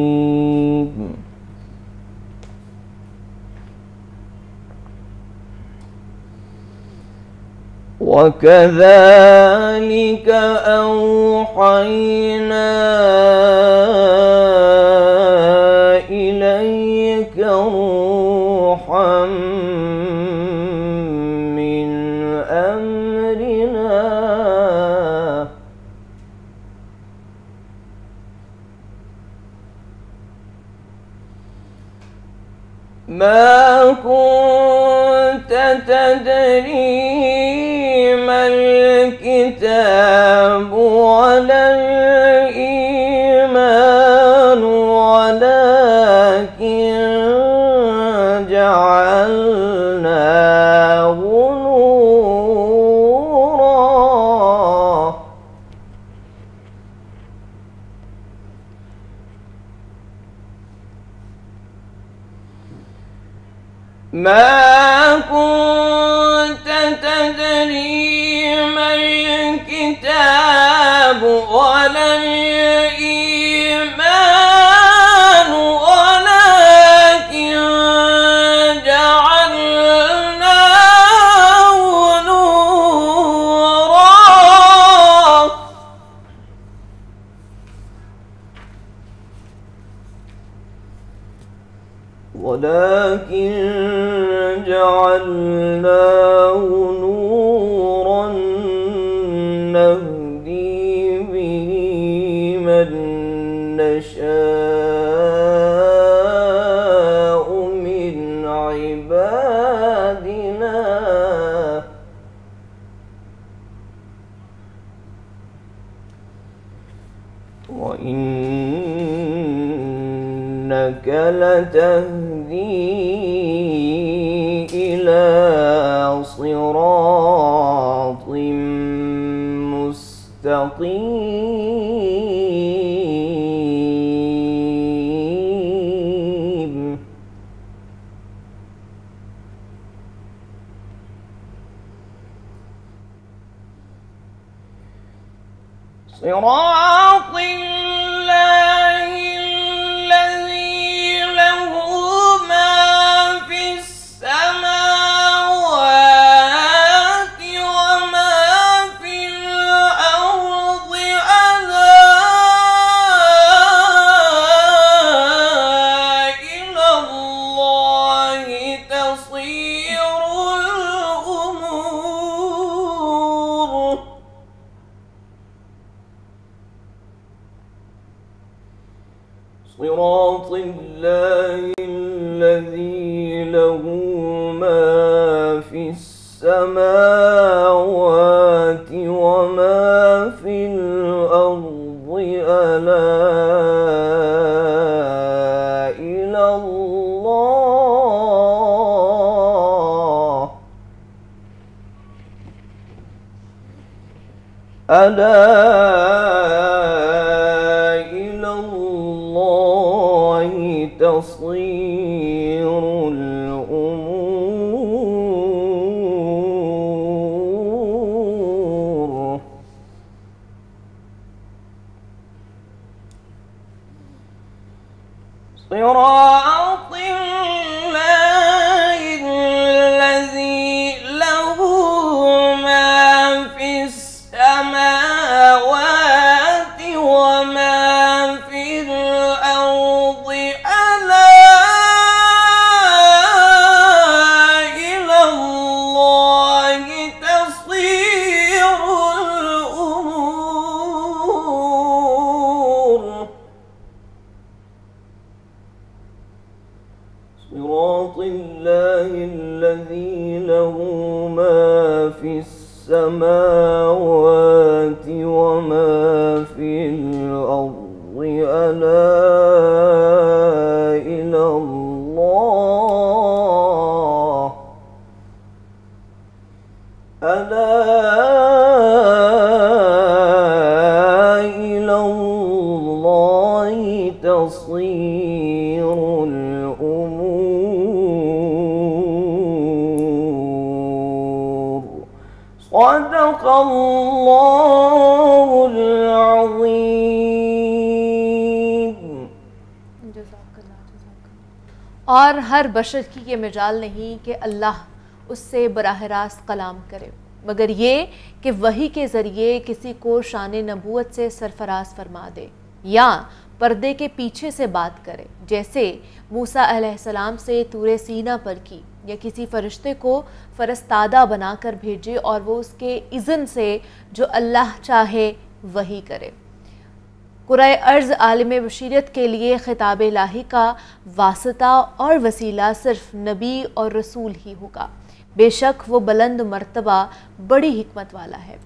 الرحيم. وكذلك أوحينا إليك روحا من أمرنا ما كنت تدري ما الكتاب ولا الإيمان ولكن جعلناه نورا ما كنت تدري ما الكتاب ولا الإيمان ولكن جعلناه نورا نهدي به من نشاء من عبادنا وإنك لتهدي إلى صراط مستقيم صراط الله الذي له ما في السماوات وما في الأرض ألا إلى الله تصير الأمور صراط الله الذي له ما في السماوات وما في الأرض ألا إلى الله تصير الأمور صراط الله الذي له ما في السماوات وما في الأرض ألا إلى الله تصير الأمور صراط الله الذي له ما في السماوات وما في الأرض ألا إلى الله تصير الأمور اور ہر بشر کی یہ مجال نہیں کہ اللہ اس سے براہ راست کلام کرے، مگر یہ کہ وحی کے ذریعے کسی کو شان نبوت سے سرفراز فرما دے یا پردے کے پیچھے سے بات کرے، جیسے موسیٰ علیہ السلام سے طور سینا پر کی، یا کسی فرشتے کو فرستادہ بنا کر بھیجے اور وہ اس کے اذن سے جو اللہ چاہے وحی کرے۔ قرۂ ارض عالم بشریت کے لیے خطاب الہی کا واسطہ اور وسیلہ صرف نبی اور رسول ہی ہوگا، بے شک وہ بلند مرتبہ بڑی حکمت والا ہے۔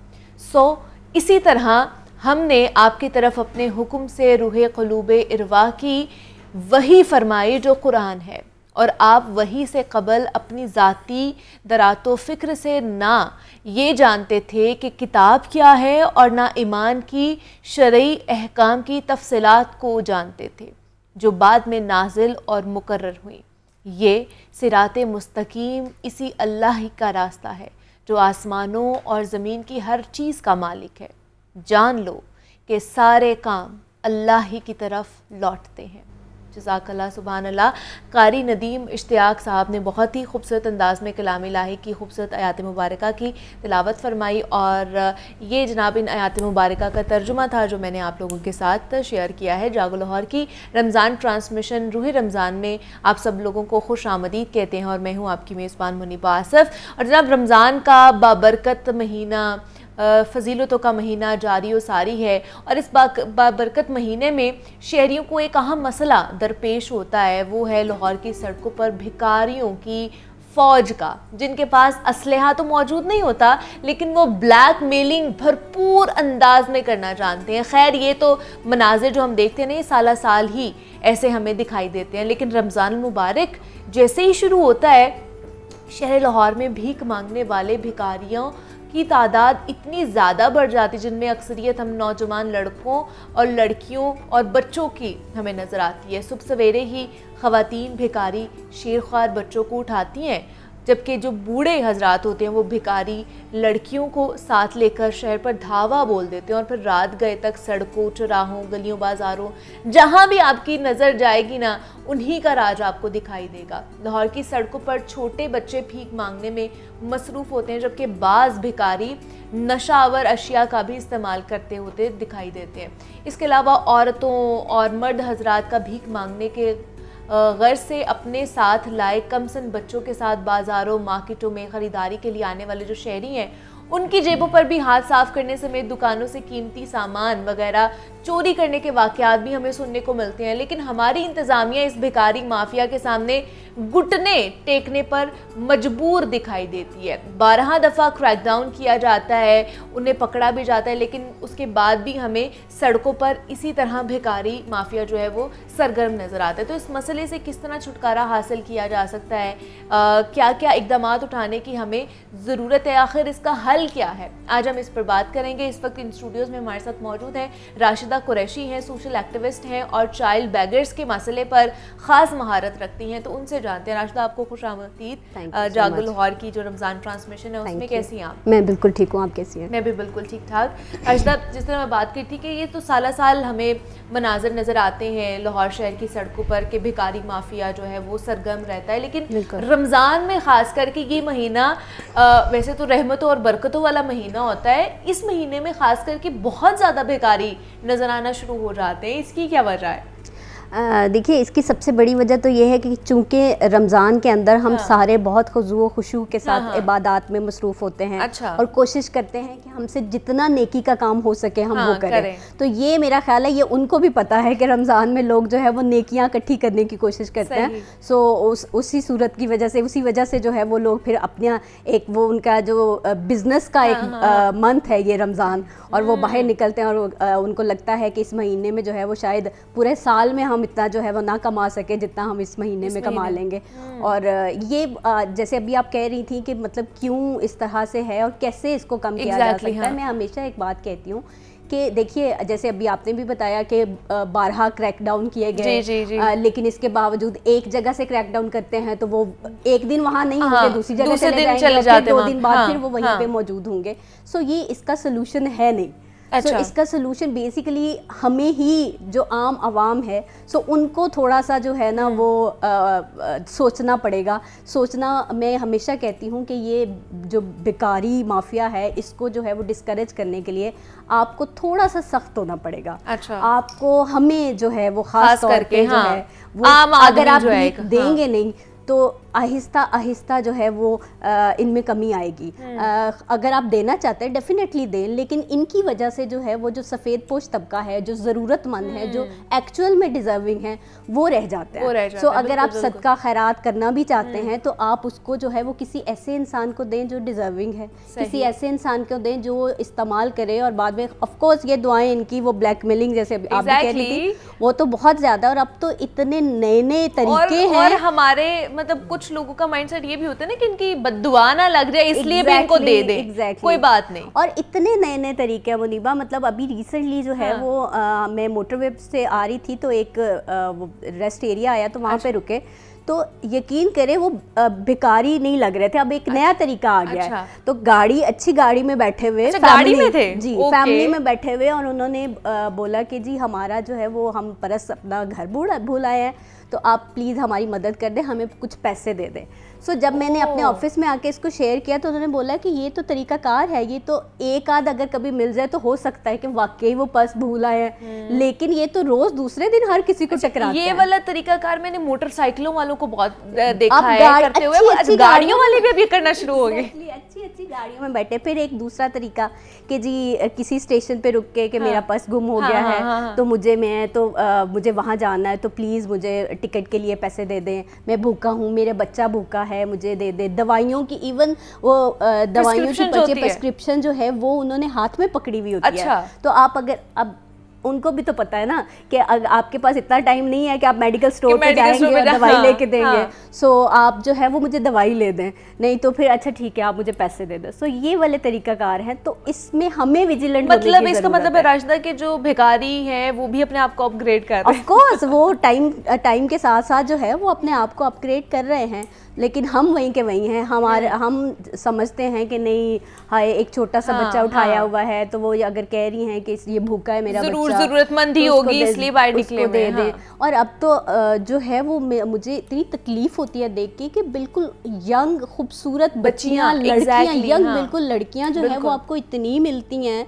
اسی طرح ہم نے آپ کی طرف اپنے حکم سے روح قلوب ارواح کی وحی فرمائی جو قرآن ہے، اور آپ وحی سے قبل اپنی ذاتی درات و فکر سے نہ یہ جانتے تھے کہ کتاب کیا ہے اور نہ ایمان کی شرعی احکام کی تفصیلات کو جانتے تھے جو بعد میں نازل اور مقرر ہوئیں۔ یہ صراط مستقیم اسی اللہ ہی کا راستہ ہے جو آسمانوں اور زمین کی ہر چیز کا مالک ہے۔ جان لو کہ سارے کام اللہ ہی کی طرف لوٹتے ہیں۔ جزاک اللہ، سبحان اللہ۔ قاری ندیم اشتیاق صاحب نے بہت ہی خوبصورت انداز میں کلام الہی کی خوبصورت آیات مبارکہ کی تلاوت فرمائی، اور یہ جناب ان آیات مبارکہ کا ترجمہ تھا جو میں نے آپ لوگوں کے ساتھ شیئر کیا ہے۔ جاگو لاہور کی رمضان ٹرانسمیشن روح رمضان میں آپ سب لوگوں کو خوش آمدید کہتے ہیں، اور میں ہوں آپ کی میزبان منیبہ آصف۔ اور جناب رمضان کا بابرکت مہینہ، فضیلتوں کا مہینہ جاری و ساری ہے، اور اس بابرکت مہینے میں شہریوں کو ایک اہم مسئلہ درپیش ہوتا ہے، وہ ہے لاہور کی سڑکوں پر بھکاریوں کی فوج کا، جن کے پاس اسلحہ تو موجود نہیں ہوتا لیکن وہ بلیک میلنگ بھرپور انداز میں کرنا جانتے ہیں۔ خیر یہ تو مناظر جو ہم دیکھتے ہیں نا، یہ سالہ سال ہی ایسے ہمیں دکھائی دیتے ہیں، لیکن رمضان المبارک جیسے ہی شروع ہوتا ہے شہر لاہور میں بھیک مانگنے والے بھکاریوں کی تعداد اتنی زیادہ بڑھ جاتی، جن میں اکثریت ہم نوجوان لڑکوں اور لڑکیوں اور بچوں کی ہمیں نظر آتی ہے۔ صبح سویرے ہی خواتین بھکاری شیرخوار بچوں کو اٹھاتی ہیں، جبکہ جو بوڑھے حضرات ہوتے ہیں وہ بھکاری لڑکیوں کو ساتھ لے کر شہر پر دھاوا بول دیتے ہیں، اور پھر رات گئے تک سڑکوں، چوراہوں، گلیوں، بازاروں، جہاں بھی آپ کی نظر جائے گی نا انہی کا راج آپ کو دکھائی دے گا۔ لاہور کی سڑکوں پر چھوٹے بچے بھیک مانگنے میں مصروف ہوتے ہیں، جبکہ بعض بھکاری نشہ آور اشیاء کا بھی استعمال کرتے ہوتے دکھائی دیتے ہیں۔ اس کے علاوہ عورتوں اور مرد حضرات کا بھیک مانگنے کے غرض سے اپنے ساتھ لائے کم سن بچوں کے ساتھ بازاروں، مارکیٹوں میں خریداری کے لیے آنے والے جو شہری ہیں ان کی جیبوں پر بھی ہاتھ صاف کرنے سمیت دکانوں سے قیمتی سامان وغیرہ چوری کرنے کے واقعات بھی ہمیں سننے کو ملتے ہیں، لیکن ہماری انتظامیہ اس بھکاری مافیا کے سامنے گھٹنے ٹیکنے پر مجبور دکھائی دیتی ہے۔ 12 دفعہ کریک ڈاؤن کیا جاتا ہے، انہیں پکڑا بھی جاتا ہے، لیکن اس کے بعد بھی ہمیں سڑکوں پر اسی طرح بھکاری مافیا جو ہے وہ سرگرم نظر آتا ہے۔ تو اس مسئلے سے کس طرح چھٹکارا حاصل کیا جا سکتا ہے، کیا کیا اقدامات اٹھانے کی ہمیں ضرورت ہے، آخر اس کا حل کیا ہے، آج ہم اس پر بات کریں گے۔ اس وقت ان اسٹوڈیوز میں ہمارے ساتھ موجود ہیں راشدہ قریشی ہیں، سوشل ایکٹیوسٹ ہیں اور چائلڈ بیگرز کے مسئلے پر خاص مہارت رکھتی ہیں، تو ان سے جانتے ہیں۔ راشدہ آپ کو خوش آمدید جاگو لاہور کی جو رمضان ٹرانسمیشن ہے اس میں کیسی ہیں آپ؟ میں بالکل ٹھیک ہوں، آپ کیسی ہیں؟ میں بھی بالکل ٹھیک ٹھاک۔ راشدہ جس طرح میں بات کی تھی کہ یہ تو سالہ سال ہمیں مناظر نظر آتے ہیں لاہور شہر کی سڑکوں پر کہ بھکاری مافیا جو ہے وہ سرگرم رہتا ہے، لیکن رمضان میں خاص کر کے یہ مہینہ ویسے تو رحمتوں اور برکتوں والا مہینہ ہوتا ہے، اس مہینے میں خاص کر کے بہت زیادہ بھکاری نظر آنا شروع ہو جاتے ہیں، اس کی کیا وجہ ہے؟ دیکھیے اس کی سب سے بڑی وجہ تو یہ ہے کہ چونکہ رمضان کے اندر ہم سارے بہت خضوع و خشوع کے ساتھ عبادات میں مصروف ہوتے ہیں اور کوشش کرتے ہیں کہ ہم سے جتنا نیکی کا کام ہو سکے ہم وہ کریں، تو یہ میرا خیال ہے یہ ان کو بھی پتہ ہے کہ رمضان میں لوگ جو ہے وہ نیکیاں اکٹھی کرنے کی کوشش کرتے ہیں، سو اسی صورت کی وجہ سے اسی وجہ سے جو ہے وہ لوگ پھر اپنا ایک وہ ان کا جو بزنس کا ایک منتھ ہے یہ رمضان، اور وہ باہر نکلتے ہیں اور ان کو لگتا ہے کہ اس مہینے میں جو ہے وہ شاید پورے سال میں ہم اتنا جو ہے وہ نہ کما سکے جتنا ہم اس مہینے میں کما لیں گے۔ اور یہ جیسے ابھی آپ کہہ رہی تھیں کہ مطلب کیوں اس طرح سے ہے اور کیسے اس کو کم کیا جا سکتا ہے، میں ہمیشہ ایک بات کہتی ہوں کہ دیکھیے جیسے ابھی آپ نے بھی بتایا کہ 12 کریک ڈاؤن کیے گئے، لیکن اس کے باوجود ایک جگہ سے کریک ڈاؤن کرتے ہیں تو وہ ایک دن وہاں نہیں ہوں گے، دوسری جگہ چلے جائیں گے، 2 دن بعد پھر وہ وہیں پہ موجود ہوں گے، سو یہ اس کا سلوشن ہے نہیں۔ سو اس کا سلوشن بیسیکلی ہمیں ہی جو عام عوام ہے سو ان کو تھوڑا سا جو ہے نا وہ سوچنا پڑے گا. سوچنا میں ہمیشہ کہتی ہوں کہ یہ جو بیکاری مافیا ہے اس کو جو ہے وہ ڈسکریج کرنے کے لیے آپ کو تھوڑا سا سخت ہونا پڑے گا. آپ کو ہمیں جو ہے وہ خاص طور پہ جو ہے وہ اگر آپ دیں گے نہیں تو آہستہ آہستہ جو ہے وہ ان میں کمی آئے گی. اگر آپ دینا چاہتے ہیں ڈیفینیٹلی دیں, لیکن ان کی وجہ سے جو ہے وہ جو سفید پوش طبقہ ہے, جو ضرورت مند ہے, جو ایکچوئل میں ڈیزرونگ ہے, وہ رہ جاتے ہیں. سو اگر آپ صدقہ خیرات کرنا بھی چاہتے ہیں تو آپ اس کو جو ہے وہ کسی ایسے انسان کو دیں جو ڈیزرونگ ہے, کسی ایسے انسان کو دیں جو استعمال کرے. اور بعد میں آف کورس یہ دعائیں ان کی وہ بلیک میلنگ جیسے آپ بھی کہہ رہی تھی وہ تو بہت زیادہ, اور اب تو اتنے نئے نئے طریقے ہیں. اور ہمارے مطلب کچھ لوگوں کا مائنڈ سیٹ یہ بھی ہوتا ہے نا کہ ان کی بد دعا نہ لگ جائے اس لیے بھی ان کو دے دیں, کوئی بات نہیں. اور اتنے نئے نئے طریقے ہیں منیبہ, مطلب ابھی ریسنٹلی جو ہے وہ میں موٹر وے سے آ رہی تھی تو ایک ریسٹ ایریا آیا تو وہاں پہ رکے, تو یقین کریں وہ بیکاری نہیں لگ رہے تھے. اب ایک نیا طریقہ آ گیا ہے, تو گاڑی اچھی گاڑی میں بیٹھے ہوئے, گاڑی میں تھے جی فیملی میں بیٹھے ہوئے, اور انہوں نے بولا کہ جی ہمارا جو ہے وہ ہم پرس اپنا گھر بھول آئے ہیں تو آپ پلیز ہماری مدد کر دیں, ہمیں کچھ پیسے دے دیں. سو جب میں نے اپنے آفس میں آ کے اس کو شیئر کیا تو انہوں نے بولا کہ یہ تو طریقہ کار ہے, یہ تو ایک آدھ اگر کبھی مل جائے تو ہو سکتا ہے کہ واقعی وہ پرس بھول آئے ہیں, لیکن یہ تو روز دوسرے دن ہر کسی کو ٹکراتا ہے. یہ والا طریقہ کار میں نے موٹر سائیکلوں والوں کو بہت دیکھا ہے کرتے ہوئے, گاڑیوں والے بھی اب یہ کرنا شروع ہو گئے. اچھی گاڑیوں میں بیٹھے. پھر ایک دوسرا طریقہ کہ جی کسی اسٹیشن پہ رک کے کہ میرا پرس گم ہو گیا ہے تو مجھے وہاں جانا ہے تو پلیز مجھے ٹکٹ کے لیے پیسے دے دیں, میں بھوکا ہوں, میرا بچہ بھوکا ہے, مجھے دے دیں. دوائیوں کی ایون وہ دوائیوں کی پرسکرپشن جو ہے وہ انہوں نے ہاتھ میں پکڑی ہوئی ہوتی ہے. تو آپ اگر اب ان کو بھی تو پتا ہے نا کہ آپ کے پاس اتنا ٹائم نہیں ہے کہ آپ میڈیکل اسٹور پہ جائیں گے اور دوائی لے کے دیں گے, سو آپ جو ہے وہ مجھے دوائی لے دیں, نہیں تو پھر اچھا ٹھیک ہے آپ مجھے پیسے دے دیں. سو یہ والے طریقہ کار ہیں. تو اس میں ہمیں ویجیلنٹ مطلب اس کا مطلب ہے راشدہ کہ جو بھکاری ہیں وہ بھی اپنے آپ کو اپ گریڈ کر رہے ہیں. آف کورس وہ ٹائم کے ساتھ ساتھ جو ہے وہ اپنے آپ کو اپ گریڈ کر رہے ہیں, لیکن ہم وہیں کے وہیں ہیں. ہم سمجھتے ہیں کہ نہیں ہائے ایک چھوٹا سا بچہ اٹھایا ہوا ہے تو وہ اگر کہہ رہی ہیں کہ یہ بھوکا ہے میرا بچہ, ضرورت مند ہی ہوگی اس لیے باہر نکلے دے دیں. اور اب تو جو ہے وہ مجھے اتنی تکلیف ہوتی ہے دیکھ کے کہ بالکل ینگ خوبصورت بچیاں, لڑکیاں, ینگ بالکل لڑکیاں جو ہے وہ آپ کو اتنی ملتی ہیں,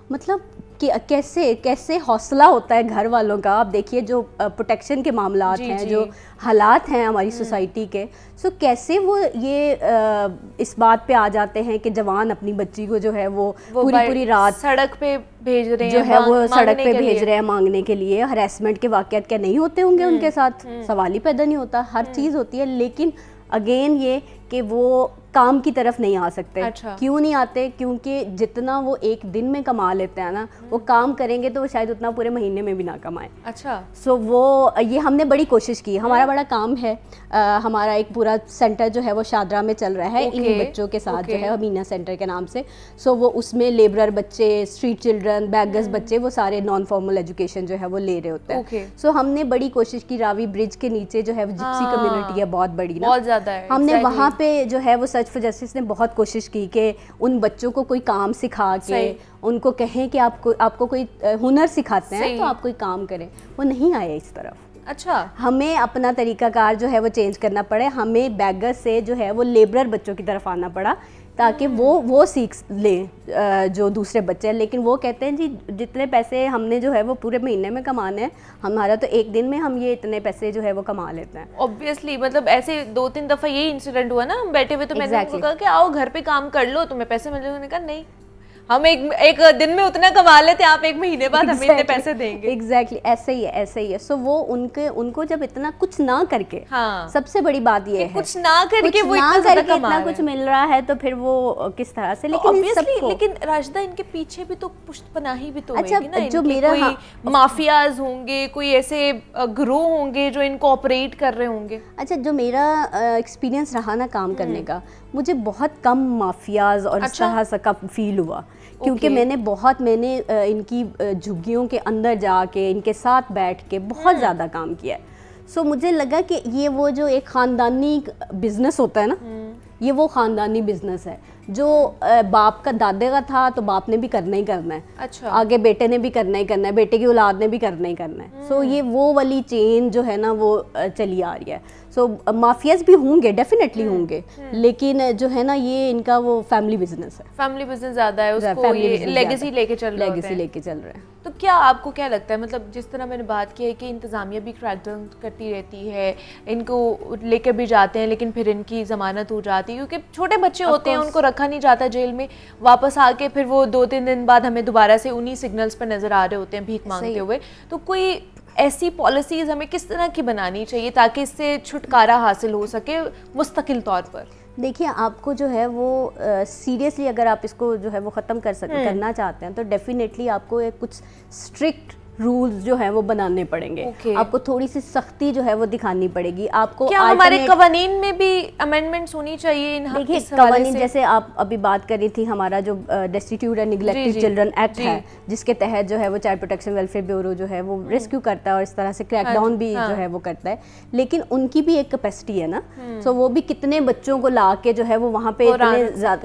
مطلب کہ کیسے حوصلہ ہوتا ہے گھر والوں کا. آپ دیکھیے جو پروٹیکشن کے معاملات ہیں, جو حالات ہیں ہماری سوسائٹی کے, سو کیسے وہ یہ اس بات پہ آ جاتے ہیں کہ جوان اپنی بچی کو جو ہے وہ پوری رات سڑک پہ بھیج رہے ہیں, جو ہے وہ سڑک پہ بھیج رہے ہیں مانگنے کے لیے. ہراسمنٹ کے واقعات کیا نہیں ہوتے ہوں گے ان کے ساتھ, سوال ہی پیدا نہیں ہوتا, ہر چیز ہوتی ہے. لیکن اگین یہ کہ وہ کام کی طرف نہیں آ سکتے. کیوں نہیں آتے؟ کیونکہ جتنا وہ ایک دن میں کما لیتے ہیں نا, وہ کام کریں گے تو وہ شاید اتنا پورے مہینے میں بھی نہ کمائیں. اچھا. سو وہ یہ ہم نے بڑی کوشش کی. ہمارا بڑا کام ہے, ہمارا ایک پورا سینٹر جو ہے وہ شادرہ میں چل رہا ہے انہیں بچوں کے ساتھ جو ہے امینا سینٹر کے نام سے. سو وہ اس میں لیبرر بچے, اسٹریٹ چلڈرن, بیگرز بچے, وہ سارے نان فارمل ایجوکیشن جو ہے وہ لے رہے ہوتے ہیں. سو ہم نے بڑی کوشش کی. راوی برج کے نیچے جو ہے جپسی کمیونٹی ہے بہت بڑی نا, بہت زیادہ ہے. ہم نے وہاں پہ جو ہے وہ سرچ فار جسٹس نے بہت کوشش کی کہ ان بچوں کو کوئی کام سکھا کے ان کو کہیں کہ آپ کو کوئی ہنر سکھاتے ہیں تو آپ کوئی کام کریں. وہ نہیں آئے اس طرف. اچھا. ہمیں اپنا طریقہ کار جو ہے وہ چینج کرنا پڑے. ہمیں بیگر سے جو ہے وہ لیبرر بچوں کی طرف آنا پڑا تاکہ وہ سیکھ لیں جو دوسرے بچے ہیں. لیکن وہ کہتے ہیں جی جتنے پیسے ہم نے جو ہے وہ پورے مہینے میں کمانے ہیں, ہمارا تو ایک دن میں ہم یہ اتنے پیسے جو ہے وہ کما لیتے ہیں. اوبویسلی مطلب ایسے 2-3 دفعہ یہی انسیڈنٹ ہوا نا, ہم بیٹھے ہوئے تو میں نے ان کو کہا کہ آؤ گھر پہ کام کر لو, تمہیں پیسے مل جائیں. انہوں نے کہا نہیں, ہم ایک دن میں اتنا کما لیتے ہیں, آپ ایک مہینے بعد ہمیں اتنے پیسے دیں گے. ایگزیکٹلی ایسے ہی ہے. سو وہ ان کو جب اتنا کچھ نہ کر کے, سب سے بڑی بات یہ ہے کچھ نہ کر کے وہ اتنا کچھ مل رہا ہے تو پھر وہ کس طرح سے. لیکن راشدہ ان کے پیچھے بھی تو پشت پناہی بھی تو ہوگی نا. جو میرا مافیاز ہوں گے, کوئی ایسے گروہ ہوں گے جو ان کو آپریٹ کر رہے ہوں گے. اچھا, جو میرا ایکسپیرینس رہا نا کام کرنے کا, مجھے بہت کم مافیاز اور اس طرح کا فیل ہوا, کیونکہ میں نے ان کی جھگیوں کے اندر جا کے ان کے ساتھ بیٹھ کے بہت زیادہ کام کیا ہے. سو مجھے لگا کہ یہ وہ جو ایک خاندانی بزنس ہوتا ہے نا, یہ وہ خاندانی بزنس ہے جو باپ کا دادے کا تھا تو باپ نے بھی کرنا ہی کرنا ہے, اچھا آگے بیٹے نے بھی کرنا ہی کرنا ہے, بیٹے کی اولاد نے بھی کرنا ہی کرنا ہے. سو یہ وہ والی چین جو ہے نا وہ چلی آ رہی ہے. سو مافیاز بھی ہوں گے, ڈیفینیٹلی ہوں گے, لیکن جو ہے نا یہ ان کا وہ فیملی بزنس ہے, فیملی بزنس زیادہ ہے, اس کو یہ لیگیسی لے کے چل رہے ہیں. تو کیا آپ کو کیا لگتا ہے, مطلب جس طرح میں نے بات کی ہے کہ انتظامیہ بھی کریک ڈاؤن کرتی رہتی ہے, ان کو لے کے بھی جاتے ہیں لیکن پھر ان کی ضمانت ہو جاتی ہے کیونکہ چھوٹے بچے ہوتے ہیں, ان کو رکھا نہیں جاتا جیل میں, واپس آ کے پھر وہ 2-3 دن بعد ہمیں دوبارہ سے انہی سگنلز پر نظر آ رہے ہوتے ہیں بھیک مانگتے ہوئے. تو کوئی ایسی پالیسیز ہمیں کس طرح کی بنانی چاہیے تاکہ اس سے چھٹکارا حاصل ہو سکے مستقل طور پر؟ دیکھیے آپ کو جو ہے وہ سیریسلی اگر آپ اس کو جو ہے وہ ختم کرنا چاہتے ہیں تو ڈیفینیٹلی آپ کو ایک کچھ اسٹرکٹ رولز جو ہیں وہ بنانے پڑیں گے, آپ کو تھوڑی سی سختی جو ہے وہ دکھانی پڑے گی. آپ کو کیا ہمارے قوانین میں بھی امینڈمنٹس ہونی چاہیے؟ دیکھیے قوانین جیسے آپ ابھی بات کر رہی تھی, ہمارا جو ڈیسٹیٹیوٹ اینڈ نیگلیکٹڈ چلڈرن ایکٹ ہے جس کے تحت جو ہے وہ چائلڈ پروٹیکشن ویلفیئر بیورو جو ہے وہ ریسکیو کرتا ہے اور اس طرح سے کریک ڈاؤن بھی جو ہے وہ کرتا ہے, لیکن ان کی بھی ایک کیپیسٹی ہے نا. سو وہ بھی کتنے بچوں کو لا کے جو ہے وہ وہاں پہ اتنے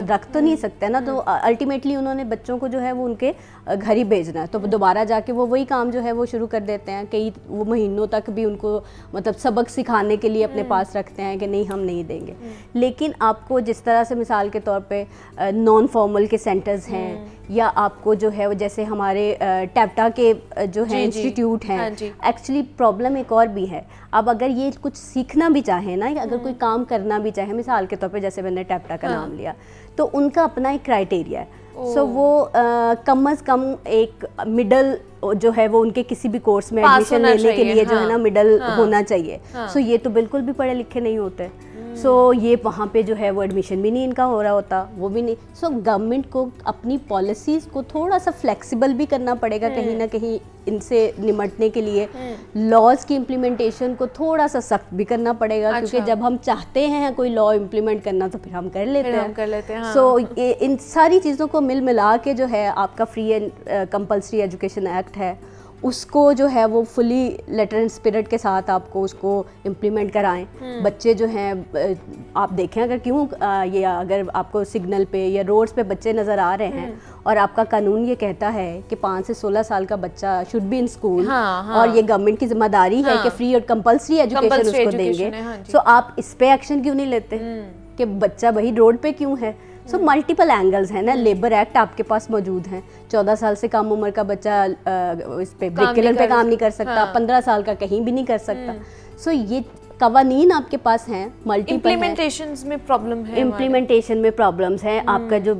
رکھ تو نہیں سکتے نا, تو الٹیمیٹلی انہوں نے بچوں کو جو ہے وہ ان کے گھر ہی بھیجنا ہے, تو دوبارہ جا کے وہ وہی کام جو ہے وہ شروع کر دیتے ہیں. کئی وہ مہینوں تک بھی ان کو مطلب سبق سکھانے کے لیے اپنے پاس رکھتے ہیں کہ نہیں ہم نہیں دیں گے. لیکن آپ کو جس طرح سے مثال کے طور پہ نان فارمل کے سینٹرز ہیں, یا آپ کو جو ہے وہ جیسے ہمارے ٹیپٹا کے جو ہیں انسٹیٹیوٹ ہیں, ایکچولی پرابلم ایک اور بھی ہے. اب اگر یہ کچھ سیکھنا بھی چاہیں نا, یا اگر کوئی کام کرنا بھی چاہے, مثال کے طور پہ جیسے میں نے ٹیپٹا کا نام لیا, تو ان کا اپنا ایک کرائٹیریا ہے. سو وہ کم از کم ایک مڈل جو ہے وہ ان کے کسی بھی کورس میں ایڈمیشن لینے کے لیے جو ہے نا مڈل ہونا چاہیے. سو یہ تو بالکل بھی پڑھے لکھے نہیں ہوتے, سو یہ وہاں پہ جو ہے وہ ایڈمیشن بھی نہیں ان کا ہو رہا ہوتا, وہ بھی نہیں. سو گورنمنٹ کو اپنی پالیسیز کو تھوڑا سا فلیکسیبل بھی کرنا پڑے گا کہیں نہ کہیں ان سے نمٹنے کے لیے. لاز کی امپلیمنٹیشن کو تھوڑا سا سخت بھی کرنا پڑے گا, کیونکہ جب ہم چاہتے ہیں کوئی لا امپلیمنٹ کرنا تو پھر ہم کر لیتے ہیں. سو ان ساری چیزوں کو ملا کے جو ہے آپ کا free and compulsory education act ہے, اس کو جو ہے وہ فلی لیٹر اینڈ اسپرٹ کے ساتھ آپ کو اس کو امپلیمنٹ کرائیں. بچے جو ہیں آپ دیکھیں, اگر کیوں یہ اگر آپ کو سگنل پہ یا روڈز پہ بچے نظر آ رہے ہیں اور آپ کا قانون یہ کہتا ہے کہ 5 سے 16 سال کا بچہ شوڈ بی ان اسکول, اور یہ گورنمنٹ کی ذمہ داری ہے کہ فری اور کمپلسری ایجوکیشن اس کو دیں گے, سو آپ اس پہ ایکشن کیوں نہیں لیتے کہ بچہ وہی روڈ پہ کیوں ہے؟ سو ملٹیپل اینگلز ہیں نا. لیبر ایکٹ آپ کے پاس موجود ہیں, 14 سال سے کم عمر کا بچہ اس پہ بریک کلن پہ کام نہیں کر سکتا, 15 سال کا کہیں بھی نہیں کر سکتا. سو یہ قوانین آپ کے پاس ہیں, ملٹیپل امپلیمنٹیشن میں پرابلمس ہیں. آپ کا جو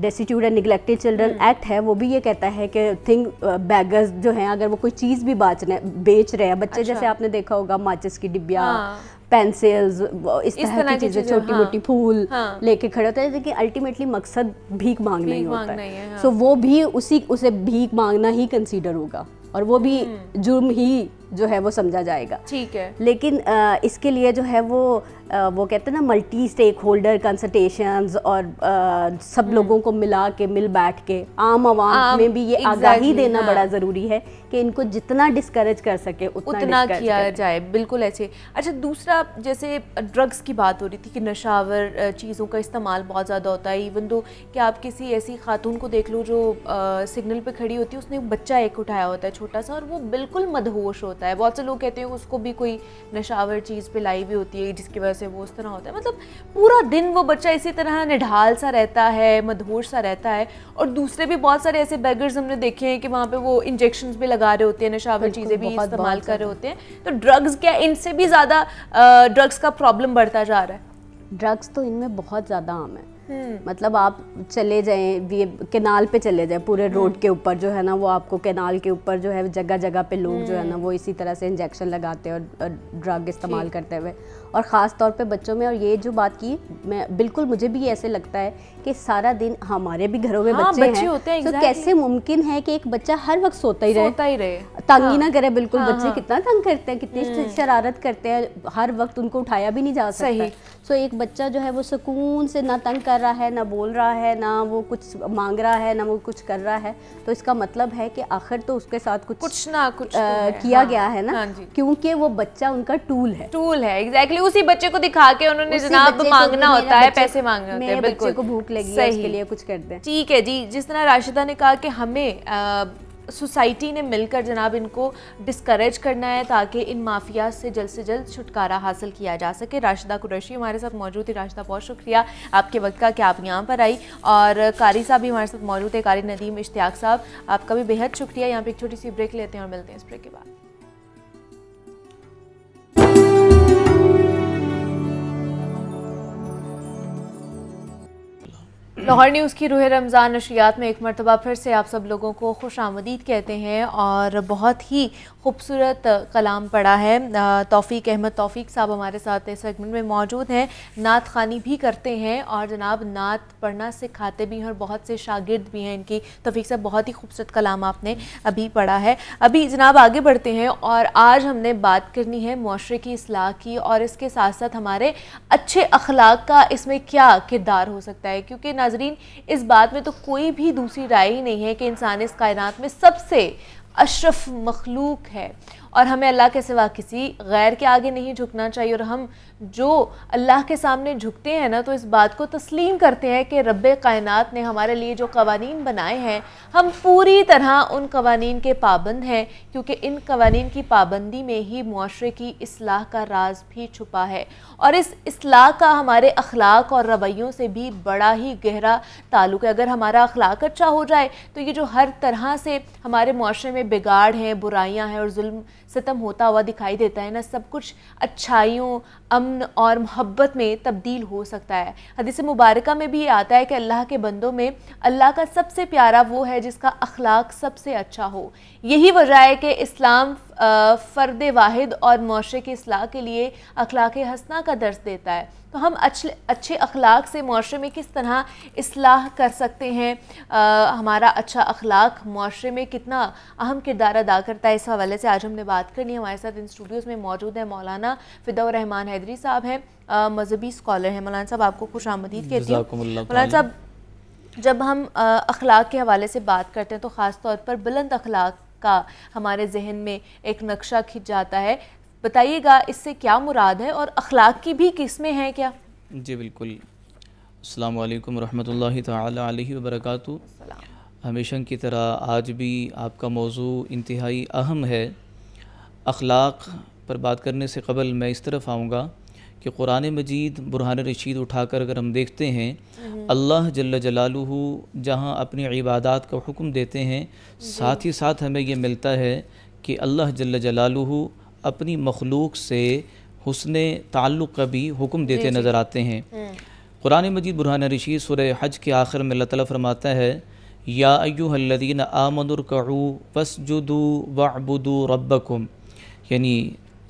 ڈیسٹیٹیوٹ اینڈ نیگلیکٹڈ چلڈرن ایکٹ ہے وہ بھی یہ کہتا ہے کہ تھنگ بیگرز جو ہیں اگر وہ کوئی چیز بھی بیچ رہے ہیں بچے, جیسے آپ نے دیکھا ہوگا ماچس کی ڈبیا, پینسلز, اس طرح کی چیزیں, چھوٹی موٹی پھول لے کے کھڑے ہوتے ہیں, لیکن الٹیمیٹلی مقصد بھیک مانگنا ہی ہوتا ہے. سو وہ بھی اسے بھیک مانگنا ہی کنسیڈر ہوگا اور وہ بھی جرم ہی جو ہے وہ سمجھا جائے گا. ٹھیک ہے, لیکن اس کے لیے جو ہے وہ کہتے ہیں نا ملٹی اسٹیک ہولڈر کنسلٹیشنز, اور سب لوگوں کو مل بیٹھ کے عام عوام میں بھی یہ آگاہی دینا بڑا ضروری ہے کہ ان کو جتنا ڈسکریج کر سکے اتنا کیا جائے. بالکل ایسے. اچھا دوسرا, جیسے ڈرگس کی بات ہو رہی تھی کہ نشاور چیزوں کا استعمال بہت زیادہ ہوتا ہے, ایون دو کہ آپ کسی ایسی خاتون کو دیکھ لو جو سگنل پہ کھڑی ہوتی ہے, اس نے بچہ ایک اٹھایا ہوتا ہے چھوٹا سا, اور وہ بالکل مدہوش ہوتا ہے. بہت سے لوگ کہتے ہیں اس کو بھی کوئی نشاور چیز پلائی ہوئی ہوتی ہے جس کی وجہ سے وہ اس طرح ہوتا ہے. مطلب پورا دن وہ بچہ اسی طرح نڈھال سا رہتا ہے, مدہوش سا رہتا ہے. اور دوسرے بھی بہت سارے ایسے بیگرز ہم نے دیکھے ہیں کہ وہاں پہ وہ انجیکشنز بھی لگا رہے ہوتے ہیں, نشاور چیزیں بھی استعمال کر رہے ہوتے ہیں. تو ڈرگز کیا ان سے بھی زیادہ ڈرگز کا پرابلم بڑھتا جا رہا ہے؟ ڈرگز تو ان میں بہت زیادہ عام ہے. مطلب آپ چلے جائیں کینال پہ چلے جائیں, پورے روڈ کے اوپر جو ہے نا وہ آپ کو کینال کے اوپر جو ہے جگہ جگہ پہ لوگ جو ہے نا وہ اسی طرح سے انجیکشن لگاتے ہیں اور ڈرگ استعمال کرتے ہوئے, اور خاص طور پہ بچوں میں. اور یہ جو بات کی میں بالکل مجھے بھی ایسے لگتا ہے کہ سارا دن ہمارے بھی گھروں میں بچے ہیں, تو کیسے ممکن ہے کہ ایک بچہ ہر وقت سوتا ہی رہے تنگ ہی نہ کرے بالکل. بچے کتنا تنگ کرتے ہیں, کتنی شرارت کرتے ہیں, ہر وقت ان کو اٹھایا بھی نہیں جا سکتا. سو ایک بچہ جو ہے وہ سکون سے نہ تنگ کر رہا ہے, نہ بول رہا ہے, نہ وہ کچھ مانگ رہا ہے, نہ وہ کچھ کر رہا ہے, تو اس کا مطلب ہے کہ آخر تو اس کے ساتھ کچھ نہ کچھ کیا گیا ہے نا, کیونکہ وہ بچہ ان کا ٹول ہے. ایگزیکٹلی اسی بچے کو دکھا کے انہوں نے جناب مانگنا ہوتا ہے, پیسے مانگنے ہوتے ہیں. بچے کو بھوک لگی ہے, اس کے لیے کچھ کر دیں. ٹھیک ہے جی. جس طرح راشدہ نے کہا کہ ہمیں سوسائٹی نے مل کر جناب ان کو ڈسکریج کرنا ہے تاکہ ان مافیاز سے جلد چھٹکارا حاصل کیا جا سکے. راشدہ قریشی ہمارے ساتھ موجود تھی. راشدہ بہت شکریہ آپ کے وقت کا کہ آپ یہاں پر آئی, اور قاری صاحب بھی ہمارے ساتھ موجود ہے, قاری ندیم اشتیاق صاحب, آپ کا بھی بہت شکریہ. یہاں پہ ایک چھوٹی سی بریک لیتے ہیں اور ملتے ہیں اس بریک کے بعد. لاہور نیوز کی روح رمضان نشریات میں ایک مرتبہ پھر سے آپ سب لوگوں کو خوش آمدید کہتے ہیں, اور بہت ہی خوبصورت کلام پڑھا ہے. توفیق احمد توفیق صاحب ہمارے ساتھ اس سیگمنٹ میں موجود ہیں, نعت خوانی بھی کرتے ہیں اور جناب نعت پڑھنا سکھاتے بھی ہیں, اور بہت سے شاگرد بھی ہیں ان کی. توفیق صاحب بہت ہی خوبصورت کلام آپ نے ابھی پڑھا ہے. ابھی جناب آگے بڑھتے ہیں, اور آج ہم نے بات کرنی ہے معاشرے کی اصلاح کی, اور اس کے ساتھ ساتھ ہمارے اچھے اخلاق کا اس میں کیا کردار ہو سکتا ہے. کیونکہ ناظرین اس بات میں تو کوئی بھی دوسری رائے ہی نہیں ہے کہ انسان اس کائنات میں سب سے اشرف مخلوق ہے, اور ہمیں اللہ کے سوا کسی غیر کے آگے نہیں جھکنا چاہیے. اور ہم جو اللہ کے سامنے جھکتے ہیں نا, تو اس بات کو تسلیم کرتے ہیں کہ رب کائنات نے ہمارے لیے جو قوانین بنائے ہیں ہم پوری طرح ان قوانین کے پابند ہیں, کیونکہ ان قوانین کی پابندی میں ہی معاشرے کی اصلاح کا راز بھی چھپا ہے. اور اس اصلاح کا ہمارے اخلاق اور رویوں سے بھی بڑا ہی گہرا تعلق ہے. اگر ہمارا اخلاق اچھا ہو جائے تو یہ جو ہر طرح سے ہمارے معاشرے میں بگاڑ ہیں, برائیاں ہیں اور ظلم ستم ہوتا ہوا دکھائی دیتا ہے نا, سب کچھ اچھائیوں, امن اور محبت میں تبدیل ہو سکتا ہے. حدیث مبارکہ میں بھی یہ آتا ہے کہ اللہ کے بندوں میں اللہ کا سب سے پیارا وہ ہے جس کا اخلاق سب سے اچھا ہو. یہی وجہ ہے کہ اسلام فرد واحد اور معاشرے کی اصلاح کے لیے اخلاق حسنہ کا درس دیتا ہے. تو ہم اچھے اخلاق سے معاشرے میں کس طرح اصلاح کر سکتے ہیں, ہمارا اچھا اخلاق معاشرے میں کتنا اہم کردار ادا کرتا ہے, اس حوالے سے آج ہم نے بات کرنی ہے. ہمارے ساتھ ان اسٹوڈیوز میں موجود ہیں مولانا فدا الرحمان حیدری صاحب ہیں, مذہبی اسکالر ہیں. مولانا صاحب آپ کو خوش آمدید کہتی ہوں. مولانا صاحب جب ہم اخلاق کے حوالے سے بات کرتے ہیں تو خاص طور پر بلند اخلاق کا ہمارے ذہن میں ایک نقشہ کھنچ جاتا ہے. بتائیے گا اس سے کیا مراد ہے, اور اخلاق کی بھی قسمیں ہیں کیا؟ جی بالکل. السلام علیکم ورحمۃ اللہ تعالی علیہ وبرکاتہ. ہمیشہ کی طرح آج بھی آپ کا موضوع انتہائی اہم ہے. اخلاق پر بات کرنے سے قبل میں اس طرف آؤں گا کہ قرآن مجید برہان رشید اٹھا کر اگر ہم دیکھتے ہیں, اللہ جل جلالہ جہاں اپنی عبادات کا حکم دیتے ہیں, ساتھ ہی ساتھ ہمیں یہ ملتا ہے کہ اللہ جل جلالہ اپنی مخلوق سے حسن تعلق کا بھی حکم دیتے نظر آتے ہیں. قرآن مجید برہان رشید سورہ حج کے آخر میں اللہ تعالیٰ فرماتا ہے, یا ایھا الذین آمنوا ارکعوا واسجدوا واعبدوا ربکم, یعنی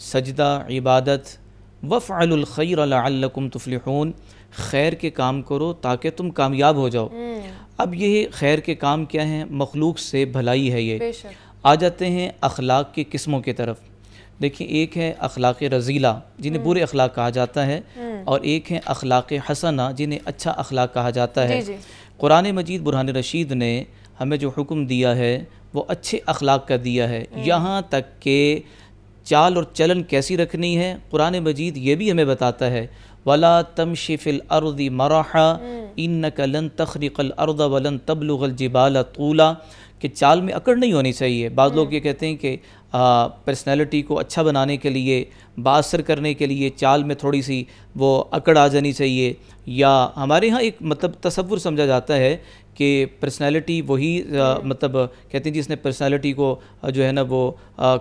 سجدہ, عبادت, وافعلوا الخیر لعلکم تفلحون, خیر کے کام کرو تاکہ تم کامیاب ہو جاؤ. اب یہ خیر کے کام کیا ہیں؟ مخلوق سے بھلائی ہے. یہ آ جاتے ہیں اخلاق کی قسموں کی طرف. دیکھیں, ایک ہے اخلاق رذیلہ جنہیں برے اخلاق کہا جاتا ہے, اور ایک ہے اخلاق حسنہ جنہیں اچھا اخلاق کہا جاتا ہے. قرآن مجید برہان رشید نے ہمیں جو حکم دیا ہے وہ اچھے اخلاق کا دیا ہے. یہاں تک کہ چال اور چلن کیسی رکھنی ہے, قرآن مجید یہ بھی ہمیں بتاتا ہے, وَلَا تَمْشِ فِي الْأَرْضِ مَرَحًا إِنَّكَ لَن تَخْرِقَ الْأَرْضَ وَلَن تَبْلُغَ الْجِبَالَ طُولًا, کہ چال میں اکڑ نہیں ہونی چاہیے. بعض لوگ یہ کہتے ہیں کہ پرسنالٹی کو اچھا بنانے کے لیے, بااثر کرنے کے لیے چال میں تھوڑی سی وہ اکڑ آ جانی چاہیے, یا ہمارے ہاں ایک مطلب تصور سمجھا جاتا ہے کہ پرسنالٹی وہی مطلب کہتے ہیں جس نے پرسنالٹی کو جو ہے نا وہ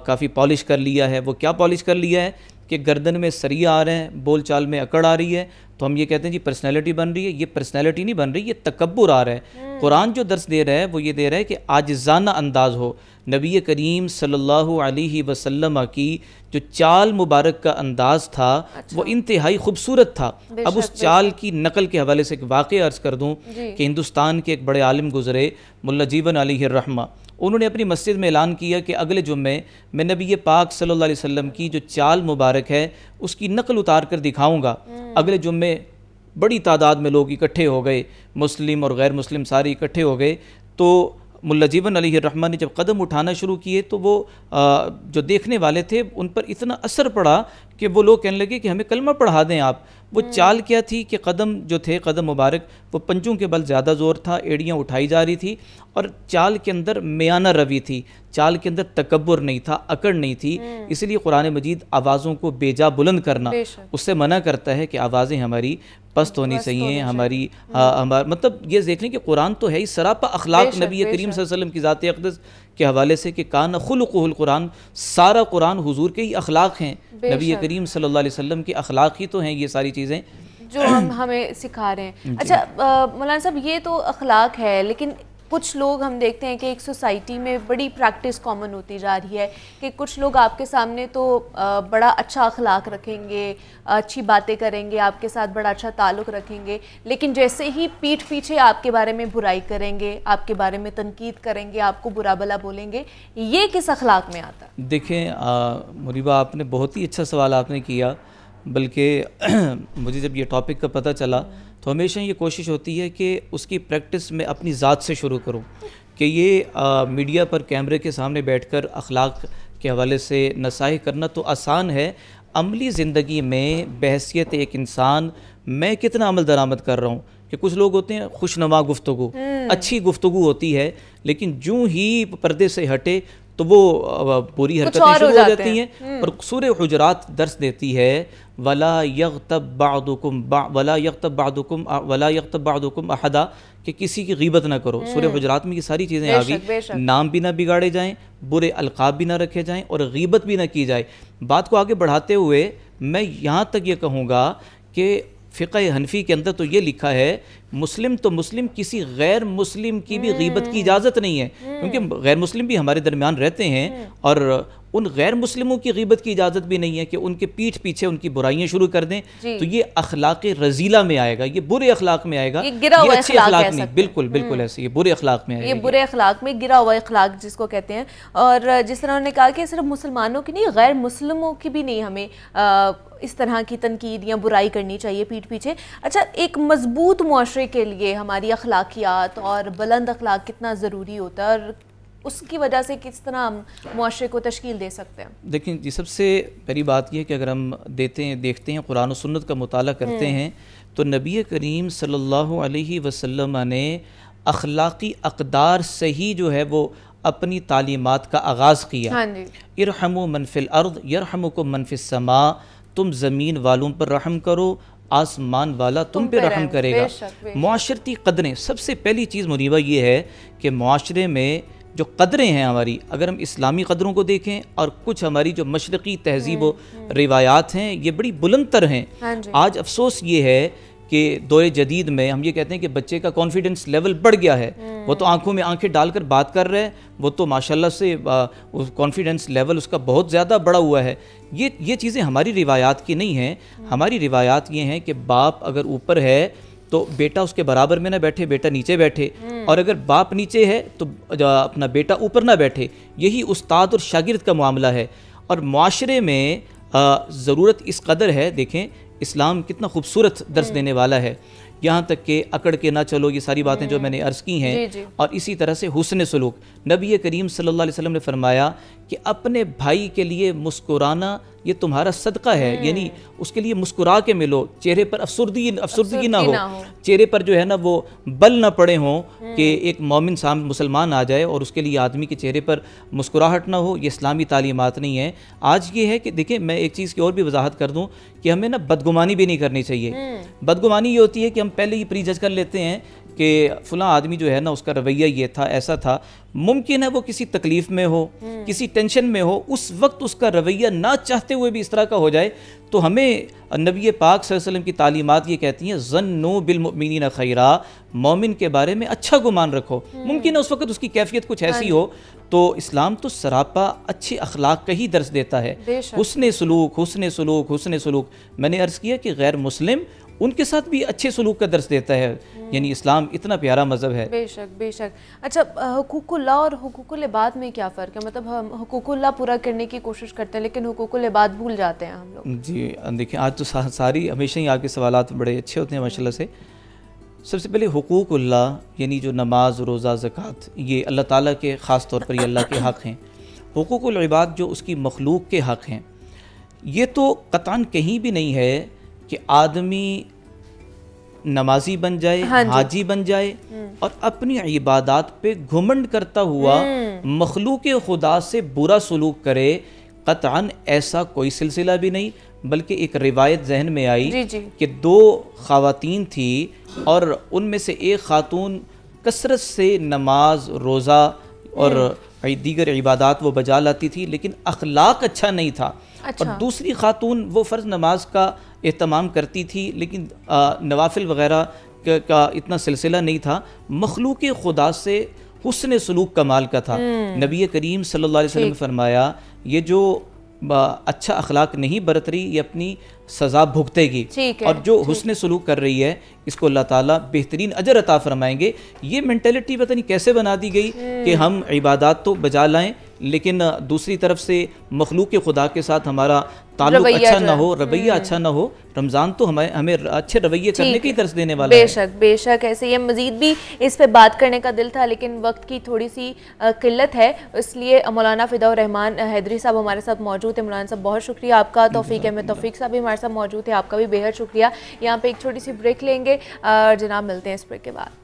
کافی پالش کر لیا ہے. وہ کیا پالش کر لیا ہے کہ گردن میں سریہ آ رہے ہیں, بول چال میں اکڑ آ رہی ہے, تو ہم یہ کہتے ہیں جی پرسنالٹی بن رہی ہے. یہ پرسنالٹی نہیں بن رہی, یہ تکبر آ رہا ہے. قرآن جو درس دے رہا ہے وہ یہ دے رہا ہے کہ عاجزانہ انداز ہو. نبی کریم صلی اللہ علیہ وسلم کی جو چال مبارک کا انداز تھا وہ انتہائی خوبصورت تھا. اب اس چال کی نقل کے حوالے سے ایک واقعہ عرض کر دوں کہ ہندوستان کے ایک بڑے عالم گزرے, ملا جیون علیہ الرحمہ. انہوں نے اپنی مسجد میں اعلان کیا کہ اگلے جمعے میں نبی پاک صلی اللہ علیہ وسلم کی جو چال مبارک ہے اس کی نقل اتار کر دکھاؤں گا. اگلے جمعے بڑی تعداد میں لوگ اکٹھے ہو گئے، مسلم اور غیر مسلم سارے اکٹھے ہو گئے. تو ملا جیون علیہ الرحمہ نے جب قدم اٹھانا شروع کیے تو وہ جو دیکھنے والے تھے ان پر اتنا اثر پڑا کہ وہ لوگ کہنے لگے کہ ہمیں کلمہ پڑھا دیں آپ. وہ چال کیا تھی کہ قدم جو تھے قدم مبارک وہ پنجوں کے بل زیادہ زور تھا، ایڑیاں اٹھائی جا رہی تھی، اور چال کے اندر میانہ روی تھی، چال کے اندر تکبر نہیں تھا، اکڑ نہیں تھی. اس لیے قرآن مجید آوازوں کو بے جا بلند کرنا اس سے منع کرتا ہے کہ آوازیں ہماری پست ہونی چاہیے. ہماری مطلب یہ دیکھ لیں کہ قرآن تو ہے ہی سراپا اخلاق نبی کریم صلی اللہ علیہ وسلم کی ذات اقدس کے حوالے سے کہ کان خلقہ القرآن، سارا قرآن حضور کے ہی اخلاق ہیں. نبی کریم صلی اللہ علیہ وسلم کے اخلاق ہی تو ہیں یہ ساری چیزیں جو ہم ہمیں سکھا رہے ہیں. اچھا مولانا صاحب، یہ تو اخلاق ہے، لیکن کچھ لوگ ہم دیکھتے ہیں کہ ایک سوسائٹی میں بڑی پریکٹس کامن ہوتی جا رہی ہے کہ کچھ لوگ آپ کے سامنے تو بڑا اچھا اخلاق رکھیں گے، اچھی باتیں کریں گے، آپ کے ساتھ بڑا اچھا تعلق رکھیں گے، لیکن جیسے ہی پیٹھ پیچھے آپ کے بارے میں برائی کریں گے، آپ کے بارے میں تنقید کریں گے، آپ کو برا بھلا بولیں گے. یہ کس اخلاق میں آتا ہے؟ دیکھیں مریبہ، آپ نے بہت ہی اچھا سوال آپ نے کیا. بلکہ مجھے جب یہ ٹاپک کا پتہ چلا تو ہمیشہ یہ کوشش ہوتی ہے کہ اس کی پریکٹس میں اپنی ذات سے شروع کروں کہ یہ میڈیا پر کیمرے کے سامنے بیٹھ کر اخلاق کے حوالے سے نصائح کرنا تو آسان ہے. عملی زندگی میں بحیثیت ایک انسان میں کتنا عمل درآمد کر رہا ہوں. کہ کچھ لوگ ہوتے ہیں خوشنما گفتگو، اچھی گفتگو ہوتی ہے، لیکن جو ہی پردے سے ہٹے تو وہ بری حرکتیں شروع ہو جاتی ہیں. اور سورہ حجرات درس دیتی ہے وَلَا يَغْتَبْ بَعْضُكُمْ أَحَدًا، کہ کسی کی غیبت نہ کرو. سورہ حجرات میں یہ ساری چیزیں آ گئی. نام بھی نہ بگاڑے جائیں، برے القاب بھی نہ رکھے جائیں، اور غیبت بھی نہ کی جائے. بات کو آگے بڑھاتے ہوئے میں یہاں تک یہ کہوں گا کہ فقہ حنفی کے اندر تو یہ لکھا ہے مسلم تو مسلم، کسی غیر مسلم کی بھی غیبت کی اجازت نہیں ہے، کیونکہ غیر مسلم بھی ہمارے درمیان رہتے ہیں، اور ان غیر مسلموں کی غیبت کی اجازت بھی نہیں ہے کہ ان کے پیٹھ پیچھے ان کی برائیاں شروع کر دیں. تو یہ اخلاق رذیلہ میں آئے گا، یہ برے اخلاق میں آئے گا، یہ اچھے اخلاق نہیں. بالکل بالکل ایسے یہ برے اخلاق میں آئے گا، یہ برے اخلاق میں گرا ہوا اخلاق جس کو کہتے ہیں. اور جس طرح انہوں نے کہا کہ صرف مسلمانوں کی نہیں، غیر مسلموں کی بھی نہیں ہمیں اس طرح کی تنقید یا برائی کرنی چاہیے پیٹھ پیچھے. اچھا، ایک مضبوط معاشرے کے لیے ہماری اخلاقیات اور بلند اخلاق کتنا ضروری ہوتا ہے، اور اس کی وجہ سے کس طرح ہم معاشرے کو تشکیل دے سکتے ہیں؟ دیکھیں جی، سب سے پہلی بات یہ ہے کہ اگر ہم دیکھتے ہیں قرآن و سنت کا مطالعہ کرتے ہیں تو نبی کریم صلی اللہ علیہ وسلم نے اخلاقی اقدار سے ہی جو ہے وہ اپنی تعلیمات کا آغاز کیا. ارحموا من فی الارض یرحمکم من فی السماء، تم زمین والوں پر رحم کرو، آسمان والا تم پہ رحم کرے گا. معاشرتی قدریں، سب سے پہلی چیز مریبہ یہ ہے کہ معاشرے میں جو قدریں ہیں ہماری، اگر ہم اسلامی قدروں کو دیکھیں اور کچھ ہماری جو مشرقی تہذیب و روایات ہیں یہ بڑی بلند تر ہیں. آج افسوس یہ ہے کہ دور جدید میں ہم یہ کہتے ہیں کہ بچے کا کانفیڈنس لیول بڑھ گیا ہے، وہ تو آنکھوں میں آنکھیں ڈال کر بات کر رہے ہیں، وہ تو ماشاءاللہ سے کانفیڈنس لیول اس کا بہت زیادہ بڑا ہوا ہے. یہ چیزیں ہماری روایات کی نہیں ہیں. ہماری روایات یہ ہیں کہ باپ اگر اوپر ہے تو بیٹا اس کے برابر میں نہ بیٹھے، بیٹا نیچے بیٹھے، اور اگر باپ نیچے ہے تو اپنا بیٹا اوپر نہ بیٹھے. یہی استاد اور شاگرد کا معاملہ ہے. اور معاشرے میں ضرورت اس قدر ہے، دیکھیں اسلام کتنا خوبصورت درس دینے والا ہے، یہاں تک کہ اکڑ کے نہ چلو، یہ ساری باتیں جو میں نے عرض کی ہیں. اور اسی طرح سے حسن سلوک، نبی کریم صلی اللہ علیہ وسلم نے فرمایا کہ اپنے بھائی کے لیے مسکرانا یہ تمہارا صدقہ ہے، یعنی اس کے لیے مسکرا کے ملو، چہرے پر افسردگی نہ ہو، چہرے پر جو ہے نا وہ بل نہ پڑے ہوں کہ ایک مومن مسلمان آ جائے اور اس کے لیے آدمی کے چہرے پر مسکراہٹ نہ ہو. یہ اسلامی تعلیمات نہیں ہیں. آج یہ ہے کہ دیکھیں میں ایک چیز کی اور بھی وضاحت کر دوں کہ ہمیں نا بدگمانی بھی نہیں کرنی چاہیے. بدگمانی یہ ہوتی ہے کہ ہم پہلے ہی پری جج کر لیتے ہیں کہ فلاں آدمی جو ہے نا اس کا رویہ یہ تھا، ایسا تھا. ممکن ہے وہ کسی تکلیف میں ہو، کسی ٹینشن میں ہو، اس وقت اس کا رویہ نہ چاہتے ہوئے بھی اس طرح کا ہو جائے. تو ہمیں نبی پاک صلی اللہ علیہ وسلم کی تعلیمات یہ کہتی ہیں ظنوا بالمؤمنین خیرا، مومن کے بارے میں اچھا گمان رکھو. ممکن ہے اس وقت اس کی کیفیت کچھ ایسی ہو. تو اسلام تو سراپا اچھے اخلاق کا ہی درس دیتا ہے. حسن سلوک، حسن سلوک، حسن سلوک. میں نے عرض کیا کہ غیر مسلم ان کے ساتھ بھی اچھے سلوک کا درس دیتا ہے. یعنی اسلام اتنا پیارا مذہب ہے. بے شک بے شک. اچھا حقوق اللہ اور حقوق العباد میں کیا فرق ہے؟ مطلب ہم حقوق اللہ پورا کرنے کی کوشش کرتے ہیں لیکن حقوق العباد بھول جاتے ہیں ہم لوگ. جی دیکھیں آج تو ساری ہمیشہ ہی آپ کے سوالات بڑے اچھے ہوتے ہیں ماشاء اللہ سے. سب سے پہلے حقوق اللہ یعنی جو نماز روزہ زکوٰۃ یہ اللہ تعالیٰ کے خاص طور پر یہ اللہ کے حق ہیں. حقوق العباد جو اس کی مخلوق کے حق ہیں یہ تو قطعاً کہیں بھی نہیں ہے کہ آدمی نمازی بن جائے حاجی بن جائے اور اپنی عبادات پہ گھمنڈ کرتا ہوا مخلوق خدا سے برا سلوک کرے. قطعاً ایسا کوئی سلسلہ بھی نہیں. بلکہ ایک روایت ذہن میں آئی کہ 2 خواتین تھیں اور ان میں سے ایک خاتون کثرت سے نماز روزہ اور دیگر عبادات وہ بجا لاتی تھی لیکن اخلاق اچھا نہیں تھا. اور دوسری خاتون وہ فرض نماز کا اہتمام کرتی تھی لیکن نوافل وغیرہ کا اتنا سلسلہ نہیں تھا. مخلوق خدا سے حسن سلوک کمال کا تھا. نبی کریم صلی اللہ علیہ وسلم نے فرمایا یہ جو اچھا اخلاق نہیں برت رہی یہ اپنی سزا بھگتے گی اور جو حسن سلوک کر رہی ہے اس کو اللہ تعالیٰ بہترین اجر عطا فرمائیں گے. یہ مینٹلٹی پتہ نہیں کیسے بنا دی گئی کہ ہم عبادات تو بجا لائیں لیکن دوسری طرف سے مخلوق خدا کے ساتھ ہمارا تعلق اچھا نہ ہو, رویہ اچھا نہ ہو. رمضان تو ہمیں اچھے رویے کرنے کی درس دینے والا ہے. بے شک بے شک. ایسے یہ مزید بھی اس پہ بات کرنے کا دل تھا لیکن وقت کی تھوڑی سی قلت ہے اس لیے مولانا فدا الرحمان حیدری صاحب ہمارے ساتھ موجود ہیں. مولانا صاحب بہت شکریہ آپ کا. توفیق احمد توفیق صاحب بھی ہمارے ساتھ موجود ہے, آپ کا بھی بے حد شکریہ. یہاں پہ ایک چھوٹی سی بریک لیں گے جناب, ملتے ہیں اس بریک کے بعد.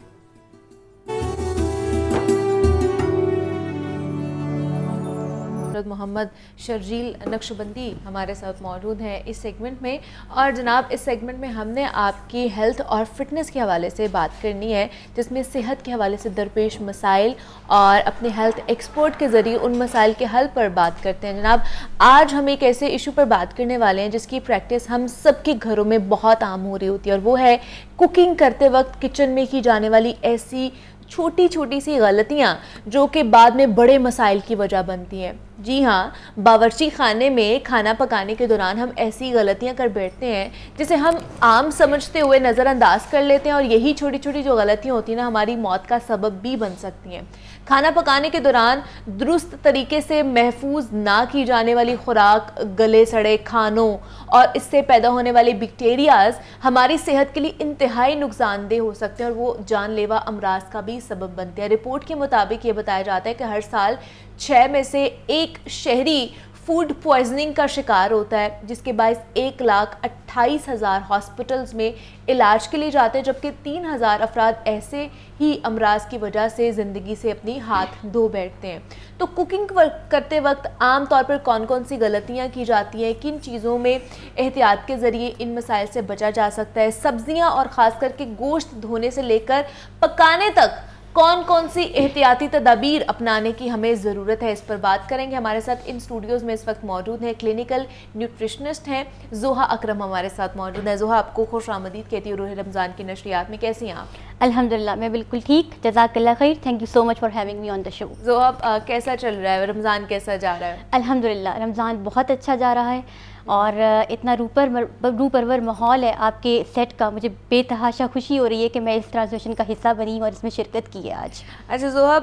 محمد شرجیل نقشبندی ہمارے ساتھ موجود ہیں اس سیگمنٹ میں. اور جناب اس سیگمنٹ میں ہم نے آپ کی ہیلتھ اور فٹنس کے حوالے سے بات کرنی ہے جس میں صحت کے حوالے سے درپیش مسائل اور اپنے ہیلتھ ایکسپرٹ کے ذریعے ان مسائل کے حل پر بات کرتے ہیں. جناب آج ہم ایک ایسے ایشو پر بات کرنے والے ہیں جس کی پریکٹس ہم سب کے گھروں میں بہت عام ہو رہی ہوتی ہے اور وہ ہے کوکنگ کرتے وقت کچن میں کی جانے والی ایسی چھوٹی چھوٹی سی غلطیاں جو کہ بعد میں بڑے مسائل کی وجہ بنتی ہیں. جی ہاں, باورچی خانے میں کھانا پکانے کے دوران ہم ایسی غلطیاں کر بیٹھتے ہیں جسے ہم عام سمجھتے ہوئے نظر انداز کر لیتے ہیں اور یہی چھوٹی چھوٹی جو غلطیاں ہوتی ہیں نا ہماری موت کا سبب بھی بن سکتی ہیں. کھانا پکانے کے دوران درست طریقے سے محفوظ نہ کی جانے والی خوراک, گلے سڑے کھانوں اور اس سے پیدا ہونے والے بیکٹیریاز ہماری صحت کے لیے انتہائی نقصان دہ ہو سکتے ہیں اور وہ جان لیوا امراض کا بھی سبب بنتے ہیں. رپورٹ کے مطابق یہ بتایا جاتا ہے کہ ہر سال 6 میں سے 1 شہری فوڈ پوائزننگ کا شکار ہوتا ہے جس کے باعث 1,28,000 ہاسپٹلز میں علاج کے لیے جاتے ہیں جبکہ 3,000 افراد ایسے ہی امراض کی وجہ سے زندگی سے اپنی ہاتھ دھو بیٹھتے ہیں. تو کوکنگ کرتے وقت عام طور پر کون کون سی غلطیاں کی جاتی ہیں, کن چیزوں میں احتیاط کے ذریعے ان مسائل سے بچا جا سکتا ہے, سبزیاں اور خاص کر کے گوشت دھونے سے لے کر پکانے تک کون کون سی احتیاطی تدابیر اپنانے کی ہمیں ضرورت ہے, اس پر بات کریں گے. ہمارے ساتھ ان اسٹوڈیوز میں اس وقت موجود ہیں کلینکل نیوٹریشنسٹ ہیں زوہا اکرم ہمارے ساتھ موجود ہیں. زوہا آپ کو خوش آمدید کہتی ہوں روح رمضان کی نشریات میں. کیسی ہیں آپ؟ الحمدللہ میں بالکل ٹھیک, جزاک اللہ خیر, thank you so much for having me on the show. Zoha کیسا چل رہا ہے, رمضان کیسا جا رہا ہے؟ الحمدللہ رمضان بہت اچھا جا رہا ہے اور اتنا روح پرور ماحول ہے آپ کے سیٹ کا. مجھے بے تحاشا خوشی ہو رہی ہے کہ میں اس ٹرانسمیشن کا حصہ بنی اور اس میں شرکت کی ہے آج. اچھا زوہا,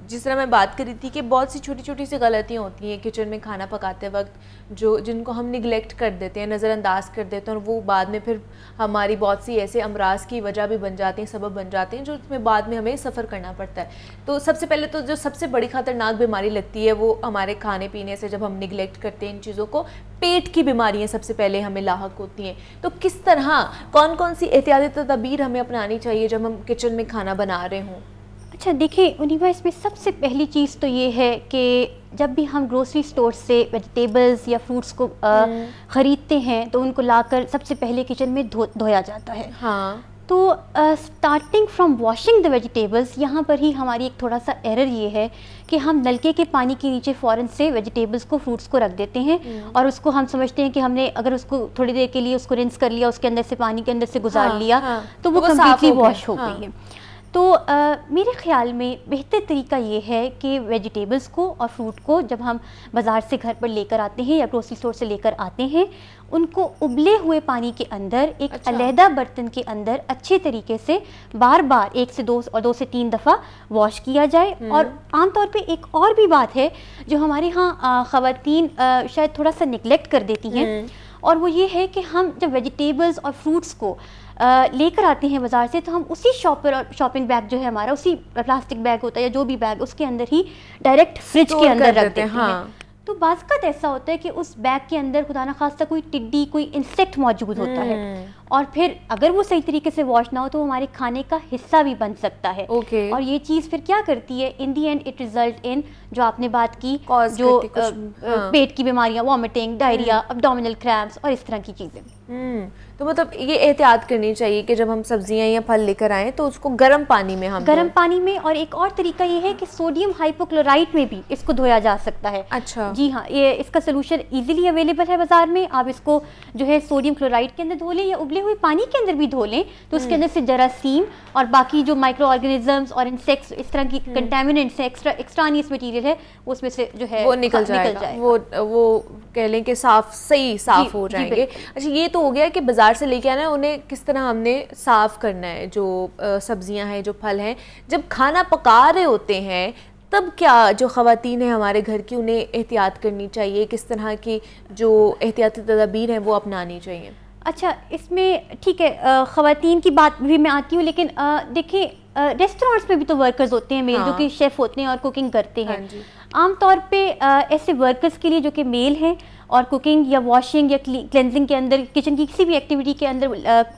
جس طرح میں بات کر رہی تھی کہ بہت سی چھوٹی چھوٹی سی غلطیاں ہوتی ہیں کچن میں کھانا پکاتے وقت جن کو ہم نگلیکٹ کر دیتے ہیں, نظر انداز کر دیتے ہیں اور وہ بعد میں پھر ہماری بہت سی ایسے امراض کی وجہ بھی بن جاتے ہیں, سبب بن جاتے ہیں جو اس میں بعد میں ہمیں سفر کرنا پڑتا ہے. تو سب سے پہلے تو جو سب سے بڑی خطرناک بیماری لگتی ہے وہ ہمارے کھانے پینے سے جب ہم نگلیکٹ کرتے ہیں ان چیزوں کو, پیٹ کی بیماریاں سب سے پہلے ہمیں لاحق ہوتی ہیں. تو کس طرح کون کون سی احتیاطی تدابیر ہمیں اپنانی چاہیے جب ہم کچن میں کھانا بنا رہے ہوں؟ اچھا دیکھیں انیبا, اس میں سب سے پہلی چیز تو یہ ہے کہ جب بھی ہم گروسری اسٹور سے ویجیٹیبلز یا فروٹس کو خریدتے ہیں تو ان کو لا کر سب سے پہلے کچن میں دھویا جاتا ہے. ہاں, تو starting from washing the vegetables, یہاں پر ہی ہماری ایک تھوڑا سا ایرر یہ ہے کہ ہم نلکے کے پانی کے نیچے فوراً سے ویجیٹیبلس کو فروٹس کو رکھ دیتے ہیں اور اس کو ہم سمجھتے ہیں کہ ہم نے اگر اس کو تھوڑی دیر کے لیے اس کو رنس کر لیا, اس کے اندر سے پانی کے اندر سے گزار لیا تو وہ کمپلیٹلی واش ہو گئی ہے. تو میرے خیال میں بہتر طریقہ یہ ہے کہ ویجیٹیبلز کو اور فروٹ کو جب ہم بازار سے گھر پر لے کر آتے ہیں یا گروسری اسٹور سے لے کر آتے ہیں، ان کو ابلے ہوئے پانی کے اندر ایک علیحدہ برتن کے اندر اچھے طریقے سے بار بار 1 سے 2 اور 2 سے 3 دفعہ واش کیا جائے. اور عام طور پہ ایک اور بھی بات ہے جو ہمارے ہاں خواتین شاید تھوڑا سا نگلیکٹ کر دیتی ہیں، اور وہ یہ ہے کہ ہم جب ویجیٹیبلز اور فروٹس کو لے کر آتے ہیں بازار سے تو ہم اسی شاپنگ بیگ جو ہے ہمارا، اسی پلاسٹک بیگ ہوتا ہے یا جو بھی بیگ، اس کے اندر ہی ڈائریکٹ فریج کے اندر رکھ دیتے ہیں. تو بعض اوقات ایسا ہوتا ہے کہ اس بیگ کے اندر خدا نخواستہ کوئی ٹڈی، کوئی انسیکٹ موجود ہوتا ہے، اور پھر اگر وہ صحیح طریقے سے واش نہ ہو تو ہمارے کھانے کا حصہ بھی بن سکتا ہے. اور یہ چیز پھر کیا کرتی ہے، in the end it result in جو آپ نے بات کی، جو پیٹ کی بیماریاں، وامٹنگ، ڈائریا، ابڈومینل کریمپس اور اس طرح کی چیزیں. تو مطلب یہ احتیاط کرنی چاہیے کہ جب ہم سبزیاں یا پھل لے کر آئیں تو اس کو گرم پانی میں گرم پانی میں. اور ایک اور طریقہ یہ ہے کہ سوڈیم ہائپوکلورائٹ میں بھی اس کو دھویا جا سکتا ہے. اچھا جی ہاں، یہ اس کا سلوشن ایزیلی اویلیبل ہے بازار میں. آپ اس کو جو ہے سوڈیم کلورائڈ کے اندر دھو لیں یا ابلے ہوئے پانی کے اندر بھی دھو لیں تو اس کے اندر سے جراثیم اور باقی جو مائکرو آرگنزمس اور انسیکٹس، اس طرح کی کنٹامیننٹس ہیں، ایکسٹرانیس مٹیریل ہے، اس میں سے جو ہے وہ نکل جائے گا، وہ کہہ لیں کہ صاف ہو جائیں گے. اچھا یہ تو ہو گیا کہ بازار سے لے کے آنا ہے، انہیں کس طرح ہم نے صاف کرنا ہے جو سبزیاں ہیں، جو پھل ہیں. جب کھانا پکا رہے ہوتے ہیں تب کیا جو خواتین ہیں ہمارے گھر کی، انہیں احتیاط کرنی چاہیے، کس طرح کی جو احتیاطی تدابیر ہیں وہ اپنانی چاہیے؟ اچھا اس میں ٹھیک ہے خواتین کی بات بھی میں آتی ہوں، لیکن دیکھیں ریسٹورینٹس میں بھی تو ورکرز ہوتے ہیں میل، جو کہ شیف ہوتے ہیں اور کوکنگ کرتے ہیں. عام طور پہ ایسے ورکرز کے لیے جو کہ میل ہیں اور کوکنگ یا واشنگ یا کلینزنگ کے اندر، کچن کی کسی بھی ایکٹیویٹی کے اندر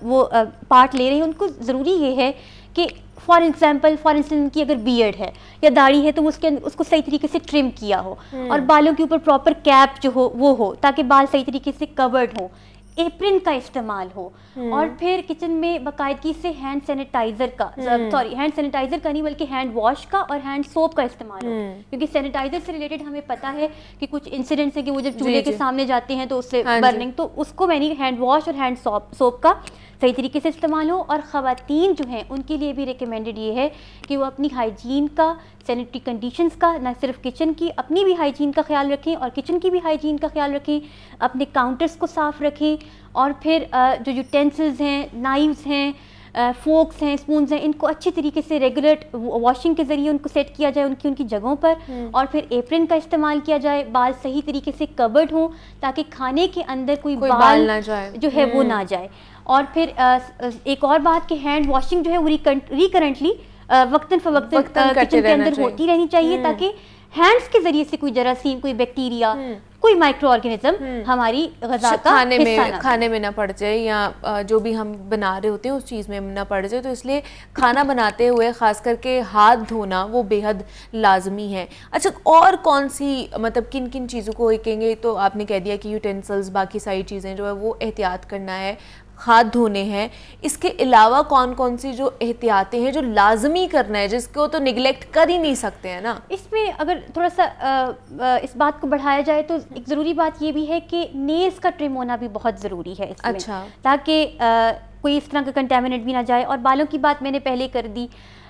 وہ پارٹ لے رہے ہیں، ان کو ضروری یہ ہے کہ فار انسٹنس ان کی اگر بیئرڈ ہے یا داڑھی ہے تو اس کو صحیح طریقے سے ٹرم کیا ہو، اور بالوں کے اوپر پراپر کیپ جو ہو وہ ہو تاکہ بال صحیح طریقے سے کورڈ ہوں. ایپرن کا استعمال ہو، اور پھر کچن میں باقاعدگی سے ہینڈ سینیٹائزر کا نہیں بلکہ ہینڈ واش کا اور ہینڈ سوپ کا استعمال ہو. کیونکہ سینیٹائزر سے ریلیٹڈ ہمیں پتہ ہے کہ کچھ انسیڈنٹس ہیں کہ وہ جب چولہے کے سامنے جاتے ہیں تو اس سے برننگ، تو اس کو میں نے ہینڈ واش اور ہینڈ سوپ کا صحیح طریقے سے استعمال ہو. اور خواتین جو ہیں ان کے لیے بھی ریکمینڈڈ یہ ہے کہ وہ اپنی ہائیجین کا، سینیٹری کنڈیشنز کا، نہ صرف کچن کی، اپنی بھی ہائیجین کا خیال رکھیں اور کچن کی بھی ہائیجین کا خیال رکھیں، اپنے کاؤنٹرز کو صاف رکھیں، اور پھر جو یوٹینسلز ہیں، نائفز ہیں، فورکس ہیں، اسپونز ہیں، ان کو اچھی طریقے سے ریگولر واشنگ کے ذریعے ان کو سیٹ کیا جائے ان کی جگہوں پر. اور پھر ایپرن کا استعمال کیا جائے، بال صحیح طریقے سے کورڈ ہوں تاکہ کھانے کے اندر کوئی بال نہ جائے جو ہے وہ نہ جائے. اور پھر ایک اور بات کہ ہینڈ واشنگ جو ہے وہ ریکرنٹلی وقتاً فوقتاً کچن کے اندر ہوتی رہنی چاہیے تاکہ ہینڈز کے ذریعے سے کوئی جراثیم، کوئی بیکٹیریا، کوئی مائکرو آرگنزم ہماری غذا کا کھانے میں نہ پڑ جائے، یا جو بھی ہم بنا رہے ہوتے ہیں اس چیز میں نہ پڑ جائے. تو اس لیے کھانا بناتے ہوئے خاص کر کے ہاتھ دھونا وہ بے حد لازمی ہے. اچھا اور کون سی مطلب کن کن چیزوں کو کہیں گے؟ تو آپ نے کہہ دیا کہ یوٹینسلز، باقی ساری چیزیں جو ہے وہ احتیاط کرنا ہے، ہاتھ دھونے ہیں. اس کے علاوہ کون کون سی جو احتیاطیں ہیں جو لازمی کرنا ہے، جس کو تو نگلیکٹ کر ہی نہیں سکتے ہیں نا؟ اس میں اگر تھوڑا سا اس بات کو بڑھایا جائے تو ایک ضروری بات یہ بھی ہے کہ نیلز کا ٹرم ہونا بھی بہت ضروری ہے اس میں، تاکہ کوئی اس طرح کا کنٹامینٹ بھی نہ جائے. اور بالوں کی بات میں نے پہلے کر دی.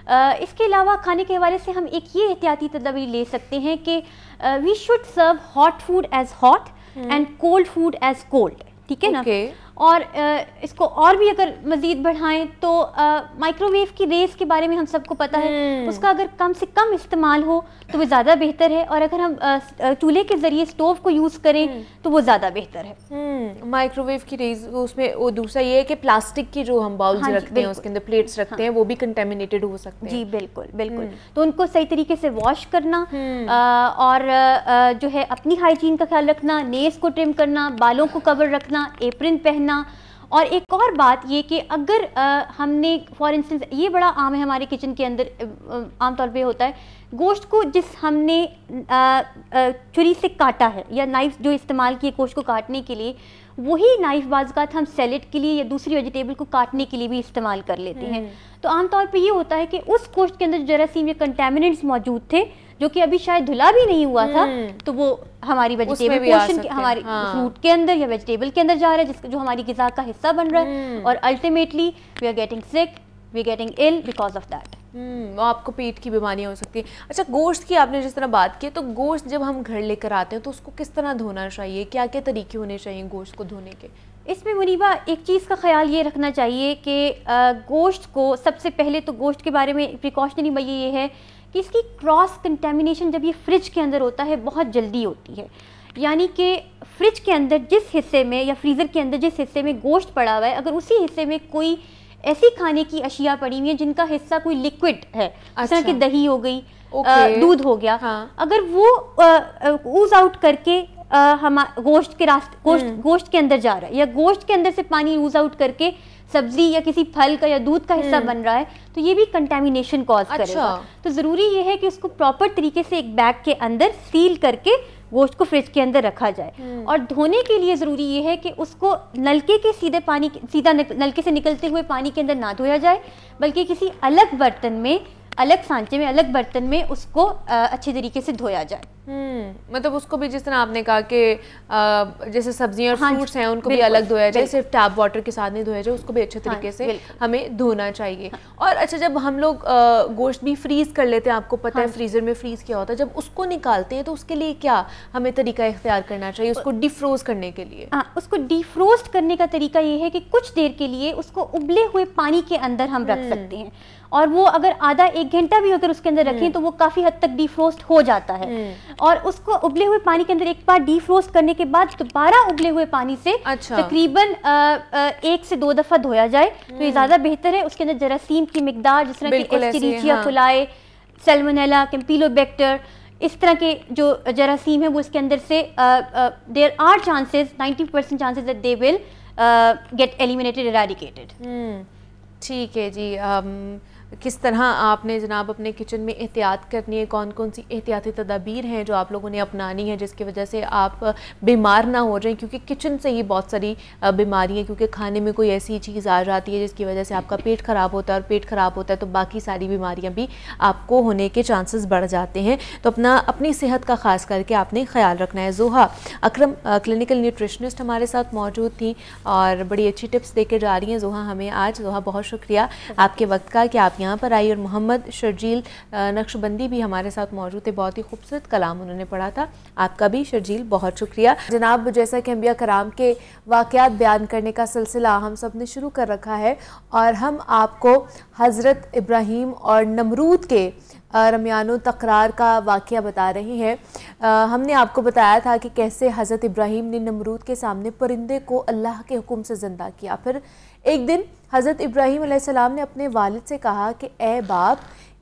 اس کے علاوہ کھانے کے حوالے سے ہم ایک یہ احتیاطی تدابیر لے سکتے ہیں کہ we should serve hot food as hot and cold food as cold. ٹھیک ہے نا؟ اور اس کو اور بھی اگر مزید بڑھائیں تو مائکرو ویو کی ریز کے بارے میں ہم سب کو پتہ ہے، اس کا اگر کم سے کم استعمال ہو تو وہ زیادہ بہتر ہے، اور اگر ہم چولہے کے ذریعے اسٹوو کو یوز کریں تو وہ زیادہ بہتر ہے. مائکرو ویو کی ریز، اس میں وہ دوسرا یہ ہے کہ پلاسٹک کی جو ہم باؤلز رکھتے ہیں اس کے اندر پلیٹس رکھتے ہیں وہ بھی کنٹامینیٹڈ ہو سکتے ہیں. جی بالکل. تو ان کو صحیح طریقے سے واش کرنا، اور جو ہے اپنی ہائیجین کا خیال رکھنا، نیلز کو ٹرم کرنا، بالوں کو کور رکھنا، ایپرن پہننا. اور ایک اور بات یہ کہ اگر ہم نے فار انسٹنس، یہ بڑا عام ہے ہمارے کچن کے اندر، عام طور پہ ہوتا ہے گوشت کو جس ہم نے چھری سے کاٹا ہے یا نائف جو استعمال کی گوشت کو کاٹنے کے لیے، وہی نائف بعض اوقات ہم سیلڈ کے لیے یا دوسری ویجیٹیبل کو کاٹنے کے لیے بھی استعمال کر لیتے ہیں. تو عام طور پہ یہ ہوتا ہے کہ اس گوشت کے اندر جراثیم یا کنٹامیننٹس موجود تھے جو کہ ابھی شاید دھلا بھی نہیں ہوا تھا، تو وہ ہماری ویجیٹیبل پورشن کے، ہماری فروٹ کے اندر یا ویجیٹیبل کے اندر جا رہا ہے، جو ہماری غذا کا حصہ بن رہا ہے، اور الٹیمیٹلی وی آر گیٹنگ سک. we are getting ill because of that. وہ آپ کو پیٹ کی بیماریاں ہو سکتی ہیں. اچھا گوشت کی آپ نے جس طرح بات کی تو گوشت جب ہم گھر لے کر آتے ہیں تو اس کو کس طرح دھونا چاہیے, کیا کیا طریقے ہونے چاہیے گوشت کو دھونے کے؟ اس میں منیبہ ایک چیز کا خیال یہ رکھنا چاہیے کہ گوشت کو سب سے پہلے تو گوشت کے بارے میں پریکاشنری میں یہ ہے کہ اس کی کراس کنٹامینیشن جب یہ فریج کے اندر ہوتا ہے بہت جلدی ہوتی ہے. یعنی کہ فریج کے اندر جس حصے میں یا فریزر کے اندر جس حصے میں گوشت پڑا ہوا ہے, اگر اسی حصے میں کوئی ایسی کھانے کی اشیاء پڑی ہوئی ہیں جن کا حصہ کوئی لیکوڈ ہے, جس طرح کہ دہی ہو گئی, دودھ ہو گیا, اگر وہ اوز آؤٹ کر کے گوشت کے اندر جا رہا ہے یا گوشت کے اندر سے پانی اوز آؤٹ کر کے سبزی یا کسی پھل کا یا دودھ کا حصہ بن رہا ہے تو یہ بھی کنٹامینیشن کاز کرے گا. تو ضروری یہ ہے کہ اس کو پراپر طریقے سے ایک بیگ کے اندر سیل کر کے گوشت کو فریج کے اندر رکھا جائے. اور دھونے کے لیے ضروری یہ ہے کہ اس کو نلکے کے سیدھا نلکے سے نکلتے ہوئے پانی کے اندر نہ دھویا جائے, بلکہ کسی الگ برتن میں, الگ سانچے میں, الگ برتن میں اس کو اچھے طریقے سے دھویا جائے. مطلب اس کو بھی جس طرح آپ نے کہا کہ جیسے سبزیاں اور فروٹس ہیں ان کو بھی الگ دھویا جائے, صرف ٹیپ واٹر کے ساتھ نہیں دھویا جائے, اس کو بھی اچھے طریقے سے ہمیں دھونا چاہیے. اور اچھا جب ہم لوگ گوشت بھی فریز کر لیتے ہیں, آپ کو پتہ ہے فریزر میں فریز کیا ہوتا ہے, جب اس کو نکالتے ہیں تو اس کے لیے کیا ہمیں طریقہ اختیار کرنا چاہیے اس کو ڈی فروز کرنے کے لیے؟ اس کو ڈی فروسٹ کرنے کا طریقہ یہ ہے کہ کچھ دیر کے لیے اس کو ابلے ہوئے پانی کے اندر ہم رکھ سکتے ہیں, اور وہ اگر آدھا ایک گھنٹہ بھی اگر اس کے اندر رکھیں تو وہ کافی حد تک ڈی فروسٹ ہو جاتا ہے. اور اس کو ابلے ہوئے پانی کے اندر ایک بار ڈی فروسٹ کرنے کے بعد دوبارہ ابلے ہوئے پانی سے تقریباً 1 سے 2 دفعہ دھویا جائے تو یہ زیادہ بہتر ہے. اس کے اندر جراثیم کی مقدار جس طرح کہ ایسچریچیا کولائے, سیلمونیلا, کیمپیلوبیکٹر, اس طرح کے جو جراثیم ہیں وہ اس کے اندر سے there are chances 90% chances that they will get eliminated, eradicated. ٹھیک ہے جی. کس طرح آپ نے جناب اپنے کچن میں احتیاط کرنی ہے, کون کون سی احتیاطی تدابیر ہیں جو آپ لوگوں نے اپنانی ہے جس کی وجہ سے آپ بیمار نہ ہو جائیں, کیونکہ کچن سے ہی بہت ساری بیماریاں, کیونکہ کھانے میں کوئی ایسی چیز آ جاتی ہے جس کی وجہ سے آپ کا پیٹ خراب ہوتا ہے, اور پیٹ خراب ہوتا ہے تو باقی ساری بیماریاں بھی آپ کو ہونے کے چانسز بڑھ جاتے ہیں. تو اپنی صحت کا خاص کر کے آپ نے خیال رکھنا ہے. زوہا اکرم کلینکل نیوٹریشنسٹ ہمارے ساتھ موجود تھیں اور بڑی اچھی ٹپس دے کے جا رہی ہیں زوہا ہمیں آج. زوہا بہت شکریہ آپ کے وقت کا کہ آپ یہاں پر آئی, اور محمد شرجیل نقشبندی بھی ہمارے ساتھ موجود تھے, بہت ہی خوبصورت کلام انہوں نے پڑھا تھا. آپ کا بھی شرجیل بہت شکریہ. جناب جیسا کہ انبیاء کرام کے واقعات بیان کرنے کا سلسلہ ہم سب نے شروع کر رکھا ہے, اور ہم آپ کو حضرت ابراہیم اور نمرود کے رمیان و تقرار کا واقعہ بتا رہے ہیں. ہم نے آپ کو بتایا تھا کہ کیسے حضرت ابراہیم نے نمرود کے سامنے پرندے کو اللہ کے حکم سے زندہ کیا. پھر ایک دن حضرت ابراہیم علیہ السلام نے اپنے والد سے کہا کہ اے باپ,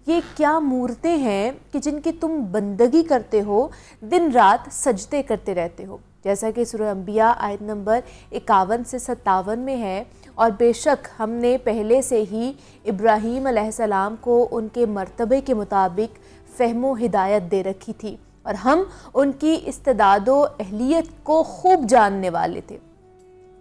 یہ کیا مورتیں ہیں کہ جن کی تم بندگی کرتے ہو, دن رات سجدے کرتے رہتے ہو. جیسا کہ سورہ انبیاء آیت نمبر 51 سے 57 میں ہے, اور بے شک ہم نے پہلے سے ہی ابراہیم علیہ السلام کو ان کے مرتبے کے مطابق فہم و ہدایت دے رکھی تھی, اور ہم ان کی استعداد و اہلیت کو خوب جاننے والے تھے.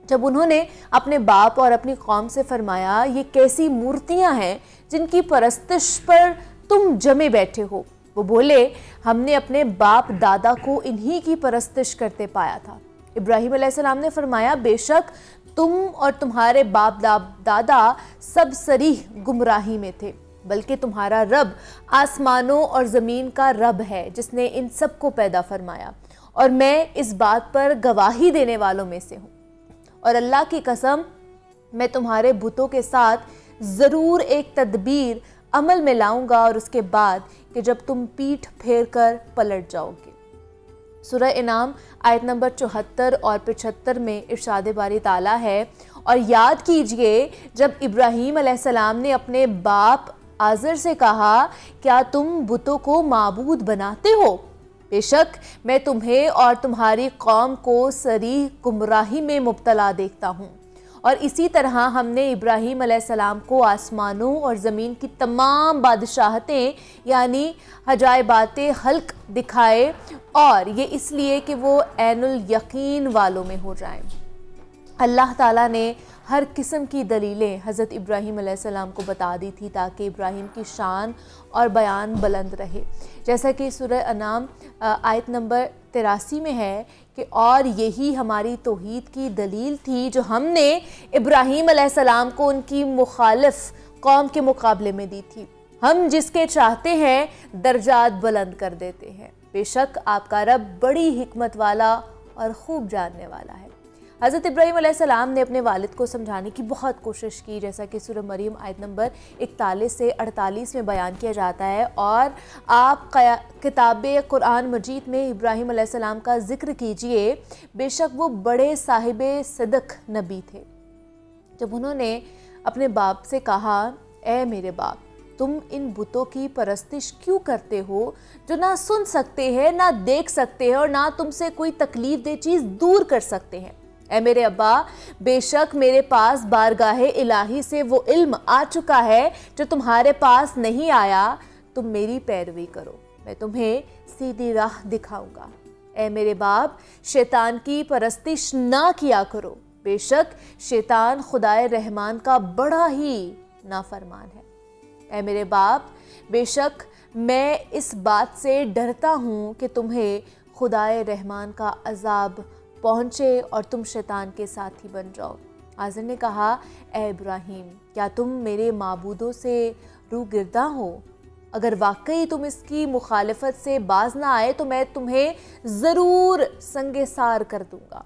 جب انہوں نے اپنے باپ اور اپنی قوم سے فرمایا یہ کیسی مورتیاں ہیں جن کی پرستش پر تم جمے بیٹھے ہو, وہ بولے ہم نے اپنے باپ دادا کو انہی کی پرستش کرتے پایا تھا. ابراہیم علیہ السلام نے فرمایا بے شک تم اور تمہارے باپ دادا سب صریح گمراہی میں تھے, بلکہ تمہارا رب آسمانوں اور زمین کا رب ہے جس نے ان سب کو پیدا فرمایا, اور میں اس بات پر گواہی دینے والوں میں سے ہوں. اور اللہ کی قسم میں تمہارے بتوں کے ساتھ ضرور ایک تدبیر عمل میں لاؤں گا, اور اس کے بعد کہ جب تم پیٹھ پھیر کر پلٹ جاؤ گے. سورہ انعام آیت نمبر 74 اور 75 میں ارشاد باری تعالیٰ ہے, اور یاد کیجئے جب ابراہیم علیہ السلام نے اپنے باپ آزر سے کہا کیا تم بتوں کو معبود بناتے ہو, بے شک میں تمہیں اور تمہاری قوم کو صریح گمراہی میں مبتلا دیکھتا ہوں. اور اسی طرح ہم نے ابراہیم علیہ السلام کو آسمانوں اور زمین کی تمام بادشاہتیں یعنی عجائبات خلق دکھائے, اور یہ اس لیے کہ وہ عین الیقین والوں میں ہو جائیں. اللہ تعالیٰ نے ہر قسم کی دلیلیں حضرت ابراہیم علیہ السلام کو بتا دی تھی تاکہ ابراہیم کی شان اور بیان بلند رہے. جیسا کہ سورہ انعام آیت نمبر 83 میں ہے کہ اور یہی ہماری توحید کی دلیل تھی جو ہم نے ابراہیم علیہ السلام کو ان کی مخالف قوم کے مقابلے میں دی تھی۔ ہم جس کے چاہتے ہیں درجات بلند کر دیتے ہیں، بے شک آپ کا رب بڑی حکمت والا اور خوب جاننے والا ہے۔ حضرت ابراہیم علیہ السلام نے اپنے والد کو سمجھانے کی بہت کوشش کی، جیسا کہ سورہ مریم آیت نمبر 41 سے 48 میں بیان کیا جاتا ہے، اور آپ کتاب قرآن مجید میں ابراہیم علیہ السلام کا ذکر کیجئے، بے شک وہ بڑے صاحب صدق نبی تھے۔ جب انہوں نے اپنے باپ سے کہا، اے میرے باپ، تم ان بتوں کی پرستش کیوں کرتے ہو جو نہ سن سکتے ہیں، نہ دیکھ سکتے ہیں، اور نہ تم سے کوئی تکلیف دہ چیز دور کر سکتے ہیں؟ اے میرے ابا، بے شک میرے پاس بارگاہ الہی سے وہ علم آ چکا ہے جو تمہارے پاس نہیں آیا۔ تم میری پیروی کرو، میں تمہیں سیدھی راہ دکھاؤں گا۔ اے میرے باپ، شیطان کی پرستش نہ کیا کرو، بے شک شیطان خدائے رحمان کا بڑا ہی نافرمان ہے۔ اے میرے باپ، بے شک میں اس بات سے ڈرتا ہوں کہ تمہیں خدائے رحمان کا عذاب پہنچے اور تم شیطان کے ساتھی بن جاؤ۔ آزر نے کہا، اے ابراہیم، کیا تم میرے معبودوں سے روگرداں ہو؟ اگر واقعی تم اس کی مخالفت سے باز نہ آئے تو میں تمہیں ضرور سنگ سار کر دوں گا،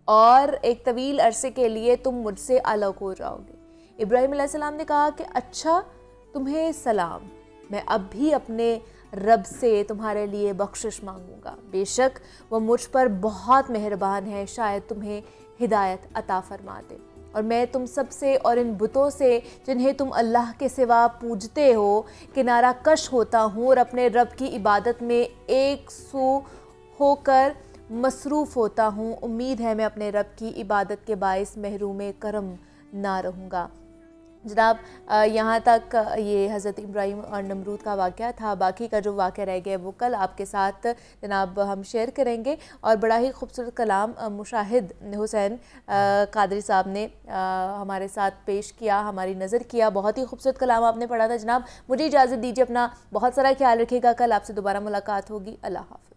اور ایک طویل عرصے کے لیے تم مجھ سے الگ ہو جاؤ گے۔ ابراہیم علیہ السلام نے کہا کہ اچھا، تمہیں سلام، میں اب بھی اپنے رب سے تمہارے لیے بخشش مانگوں گا، بے شک وہ مجھ پر بہت مہربان ہے، شاید تمہیں ہدایت عطا فرما دے۔ اور میں تم سب سے اور ان بتوں سے جنہیں تم اللہ کے سوا پوجتے ہو کنارہ کش ہوتا ہوں، اور اپنے رب کی عبادت میں ایک سو ہو کر مصروف ہوتا ہوں۔ امید ہے میں اپنے رب کی عبادت کے باعث محروم کرم نہ رہوں گا۔ جناب یہاں تک یہ حضرت ابراہیم اور نمرود کا واقعہ تھا۔ باقی کا جو واقعہ رہ گیا وہ کل آپ کے ساتھ جناب ہم شیئر کریں گے، اور بڑا ہی خوبصورت کلام مشاہد حسین قادری صاحب نے ہمارے ساتھ پیش کیا، ہماری نظر کیا۔ بہت ہی خوبصورت کلام آپ نے پڑھا تھا جناب۔ مجھے اجازت دیجیے، اپنا بہت سارا خیال رکھیے گا، کل آپ سے دوبارہ ملاقات ہوگی۔ اللہ حافظ۔